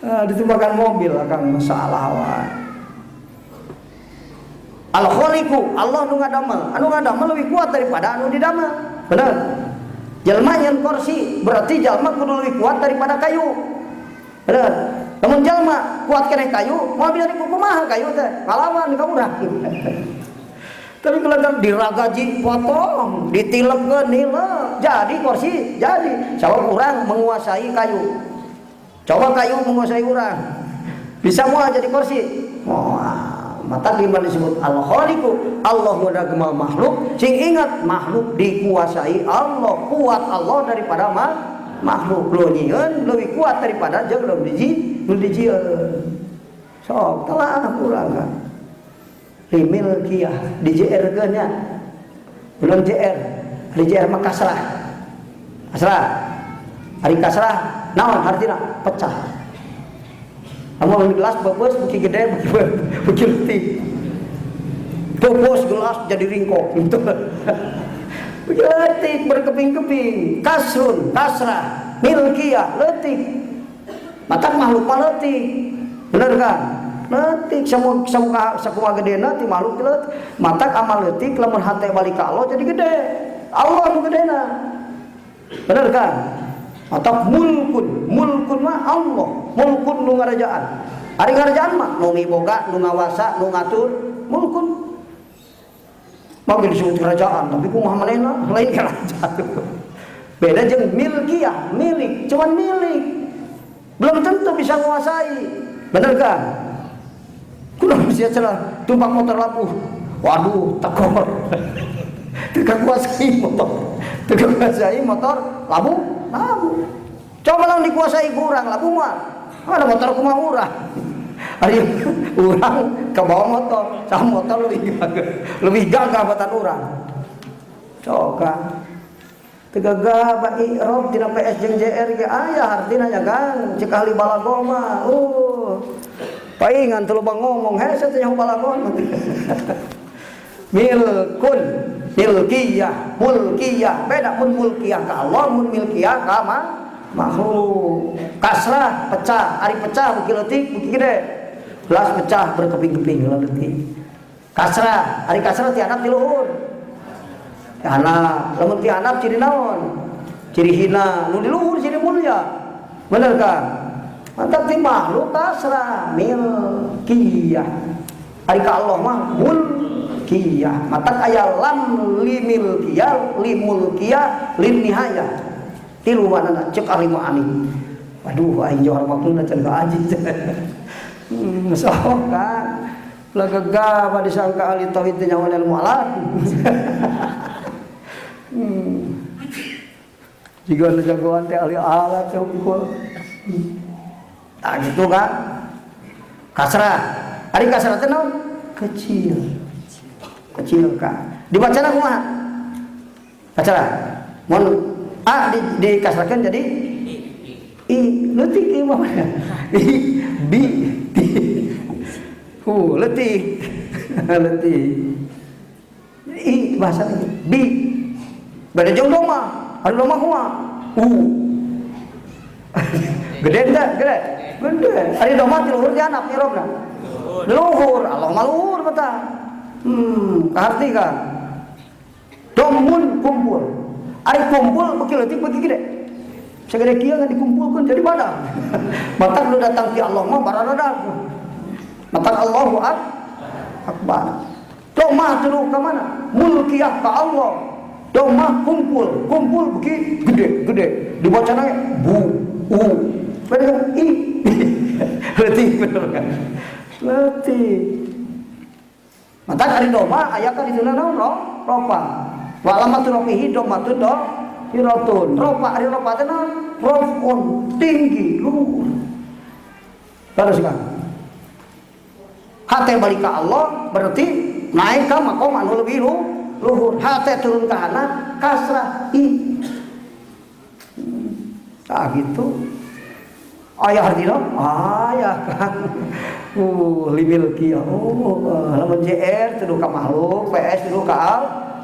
Ditumpakan mobil akan masalah wae. Al-Khaliqu, Allah nu ngadamel. Anu ngadamel lebih kuat daripada anu didamel. Benar. Jalma nyen kursi, berarti jalma kudu lebih kuat daripada kayu. Benar. Namun jalma kuat keneh kayu, mau bisa dikumaha kayu teh? Ngalawan ka urang. Tapi kalau diragaji potong, ditilepkeun nilep, jadi kursi, jadi. Sabab urang menguasai kayu. Coba kayu menguasai orang, bisa mual jadi kursi. Mata di mana disebut Al-Khaliqu, Allah mengagemal makhluk. Sing ingat makhluk dikuasai Allah, kuat Allah daripada makhluk. Lo nyieun lebih kuat daripada jeung lo dijieun. Sok telah urang kan. Limilkiyah di JR nya. Belum JR. Di JR mah kasrah. Kasrah. Hari kasrah naon artina pecah. Amun gelas bebes beuki gede beuki leutik. Bebes gelas jadi ringkok gitu. Beuki leutik berkeping-keping. Kasrun, kasrah, milkiyah, leutik. Matak makhluk mah leutik. Bener kan? Leutik sakumaha gedena ti makhluk leutik. Matak amal leutik lamun hate balik ka Allah jadi gede. Allah nu gedena. Bener kan? Atau mulkun mah Allah, mulkun nu ngarajaan. Ari ngarajaan mah nu miboga, nu ngawasa, nu ngatur, mulkun. Mau disebut kerajaan, tapi kumaha manehna lain kerajaan. Beda jeung milkiyah, milik, cuman milik. Belum tentu bisa menguasai. Bener kan? Kunaon sia cenah tumpak motor labuh. Waduh, tekor. Teu kuasai motor. Teu kuasai motor labuh. Coba lang dikuasai kurang lah kumah. Ada motor kumah murah. Ari urang ke bawah motor, sama motor lebih gagah batan urang. Coba. Tegagah bagi rob tina PS jeung JR ge aya artina nya Kang, cek ahli balagoma. Paingan teu loba ngomong hese teh yang balagoma. Milkun milkiyah, mulkiyah, beda mun mulkiyah ka Allah, mun milkiyah ka makhluk. Kasrah pecah, ari pecah beuki leutik, beuki gede. Gelas pecah berkeping-keping leutik. Kasrah, ari kasrah ti anak ti luhur. Ti anak, lamun ti anak ciri naon? Ciri hina, nu di luhur ciri mulya. Bener kan? Mantap ti makhluk kasrah, milkiyah. Ari ka Allah mah mulkiyah. Matak aya lam limilkiyah, limulkiyah, linnihayah. Tilu manana cek ari ma'ani. Waduh aing johar makluna can ka aji. Sok kan. Lagagah disangka ahli tauhid teh nyawa ilmu alat. Jika ada jagoan teh ahli alat teh ukul. Tah gitu kan. Kasrah. Ari kasrah teh naon? Kecil. Kecil kan. Dibacana kumaha? Kasrah. Mun dikasrahkan jadi i leutik ieu mah. Bi leutik. Leutik. I bahasa bi. Beda jeung doma. Anu doma kumaha? Gede enggak? Gede. Gede. Ari domah ti luhur janap irobna. Luhur, Allah mah luhur beta. Kaharti kan. Domun kumpul. Ari kumpul beki leutik beki gede. Segede kieu kan dikumpulkeun jadi badan. Mata lu datang ti Allah mah baradadak. Mata Allahu Akbar. Domah terus ke mana? Mulkiyah ke Allah. Domah kumpul beki gede. Dibacana bu pada kan i. Leutik bener kan. Leutik. Mata ari domah aya ka dituna naon ropa. Wa alamatul rofihi domatun hiratun. Ropa ari ropa teh naon? Rofun tinggi luhur. Terus kan. Hate balik ke Allah berarti naik ke makom anu lebih luhur. Hate turun ke anak kasrah i. Gitu. Ayah artinya ayah kan. Limil kia. Lamun JR teduh ka makhluk, PS teduh ka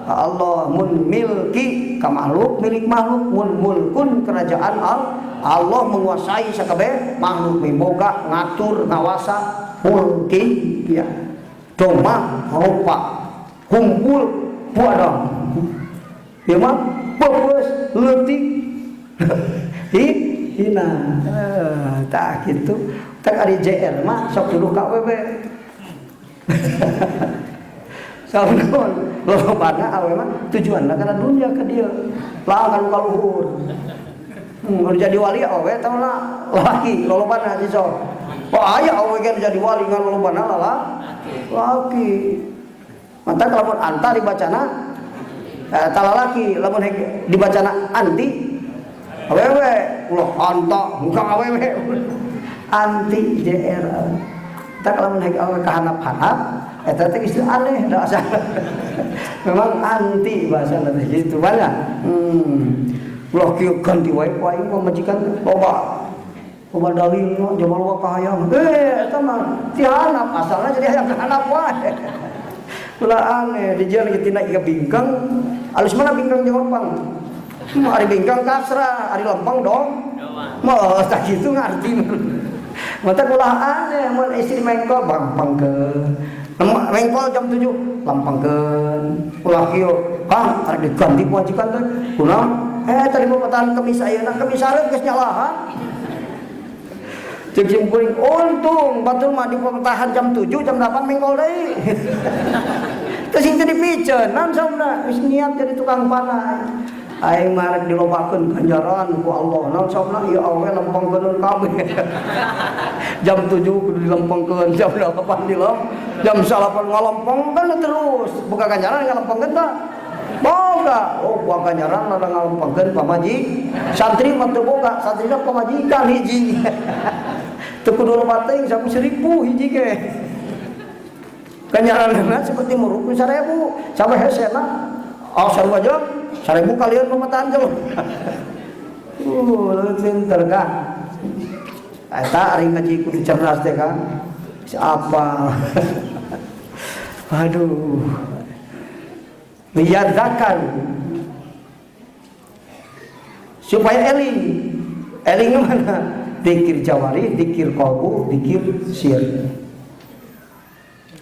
Allah. Mun milki ka makhluk, milik makhluk. Mun mulkun kerajaan Allah menguasai sakabeh makhluk miboga ngatur ngawasa mulki ya. Domah rupa kumpul puadang. Ya mah pepes leutik. Hina. Tak gitu. Tak ari JR mah sok duduk ka awewe. Sabeun lolobana awewe mah tujuanna kana dunia ke dieu. Lawan ka luhur. Jadi wali awewe tah laki lolobana di sok. Oh aya awewe kan jadi wali ngan lolobana laki. Mantap lamun anta dibacana talalaki lamun dibacana anti awewe ulah anta bukan awewe anti JR. Tak lamun awewe kahanap-hanap eta teh istilah aneh da asal. Memang anti bahasana teh gitu banyak. Ulah kieu ganti wae ku aing majikan loba dalil jamal wa kahayang. Eta mah ti hanap asalna jadi hayang hanap wae. Ulah aneh dijeun tina ieu bingkang alus mana bingkang jeung lempang. Ari bingkang kasrah, ari lempang dong. Mah tak kitu ngarti. Mata ulah aneh mun istri mengkol bampangkeun. Mengkol jam 7 lampangkeun. Ulah kieu, Kang, arek diganti wajiban teh. Kunaon? Tadi mau patahan kemis ayeuna, kemis sareng geus nyalahan. Cek kuring untung batur mah di pementahan jam 7 jam 8 mengkol deui. Terus itu dipiceun, naon saumna geus niat jadi tukang panai. Aing mah rek dilobakeun ganjaran ku Allah. Naon saumna ieu awewe lempengkeun kabeh. Jam 7 kudu dilempengkeun, jam 8 jam 9 ngalempengkeun terus. Buka ganjaran ngalempengkeun tah. Boga, buah ganjaran ada ngalempengkeun pamaji. Santri mah teu boga, santrina pamajikan hiji. Teu kudu loba teuing 1000 hiji ge. Ganjaranna seperti muruk 1000, sampai hesena. Sarua jeung 1000 kalian pemetaan jeung. Pinter kan. Eta ari ngaji kudu cerdas teh kan. Siapa? Aduh. Liyadzakan supaya eling mana? Zikir jawari, zikir qalbu, zikir sir.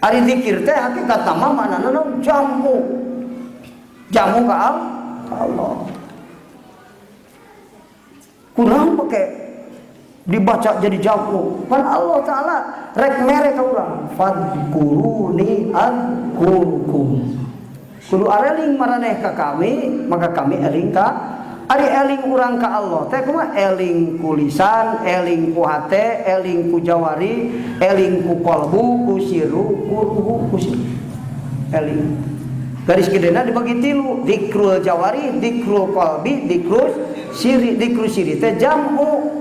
Ari zikir teh hakikat nama manana jamu ka Allah. Kurang pakai dibaca jadi jamu. Kan Allah Taala rek mere ka urang. Fadkuruni adkurkum. Kudu eling maraneh ka kami, maka kami eling ka ari eling urang ka Allah teh kumaha eling ku lisan, eling ku hate, eling ku jawari, eling ku qalbu, ku siru, ku ruhu, ku eling. Garis gedena dibagi tilu, dzikrul jawari, dzikrul qalbi, dzikrul siri teh jamu.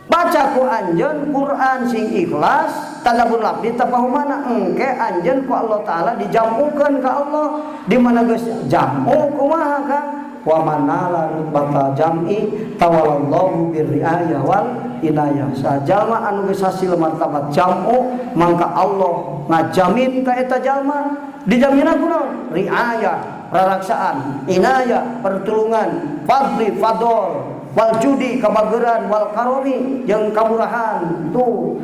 Baca ku anjeun Quran sing ikhlas, tadabbur labdi tapahumana engke anjeun ku Allah Taala dijamukeun ka Allah di mana geus jamu kumaha kan wa manala rubata jam'i tawallallahu birriayah wal inayah. Sajalma anu geus hasil martabat jamu mangka Allah ngajamin ka eta jalma. Dijamina kunaon? Riayah, raraksaan, inayah, pertulungan, fadli, fadol, wal judi kabageran wal karomi jeung kamurahan tuh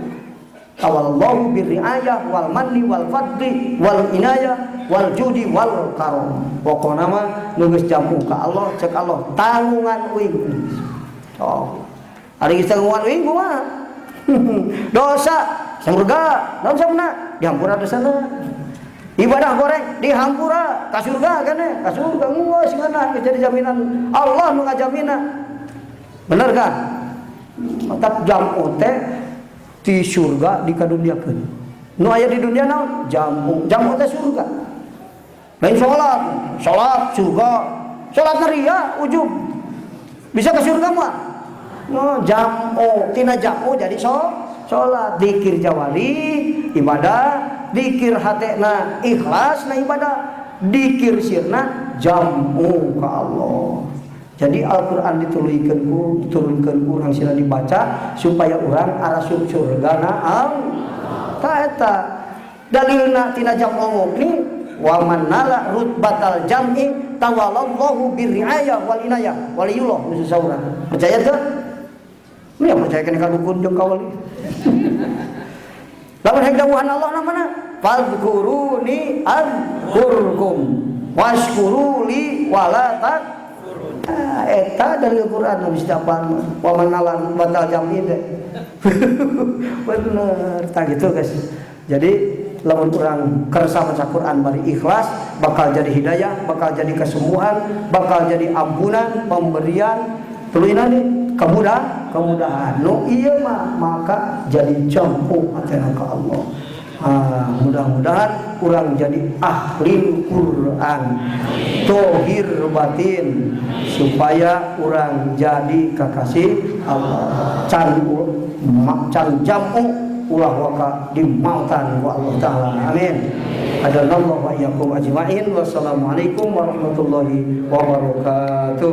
tawallahu birriayah wal manni wal fadli wal inayah wal judi wal karom. Pokona mah nu geus jamu ka Allah cek Allah tanggungan uing. Oh. Ari geus tanggungan uing kumaha? Dosa surga, dosa mana? Dihampura dosana. Ibadah goreng dihampura ka surga kana, ka surga geus ngana jadi jaminan Allah nu ngajamina. Bener kan? Mantap jamu teh di surga dikaduniakeun. Nu aya di dunia naon? Jamu. Jamu teh surga. Lain salat surga. Salat ria ujub. Bisa ke surga mah? No, jamu, tina jamu jadi salat, zikir jawari, ibadah, zikir hatena ikhlas na ibadah, zikir sirna jamu ka Allah. Jadi Al-Quran diturunkan kurang sila dibaca supaya orang arasup surga na Allah. Eta dalilna tina jamu ni wa man nala rutbatal jam'i tawalallahu birriayah wal inayah waliyullah musasaura. Percaya teu? Nya percaya kana dukun jeung kawali. Lamun hayang dawuhan Allah na mana? Fadhkuruni azkurkum washkuruli wala eta dari Al-Quran habis dapat wa manalan batal jam'i teh. Bener tah gitu guys. Jadi lamun urang kersa maca Quran bari ikhlas bakal jadi hidayah, bakal jadi kesembuhan, bakal jadi ampunan, pemberian, tuluy nani kemudahan. Nu ieu mah maka jadi jampu atena ka Allah. Mudah-mudahan kurang jadi ahli Quran, tohir batin, supaya kurang jadi kekasih Allah. Can jamu ulah waka di mautan wa Allah Ta'ala. Amin. Adallahu wa iyyakum ajma'in. Wassalamualaikum warahmatullahi wabarakatuh.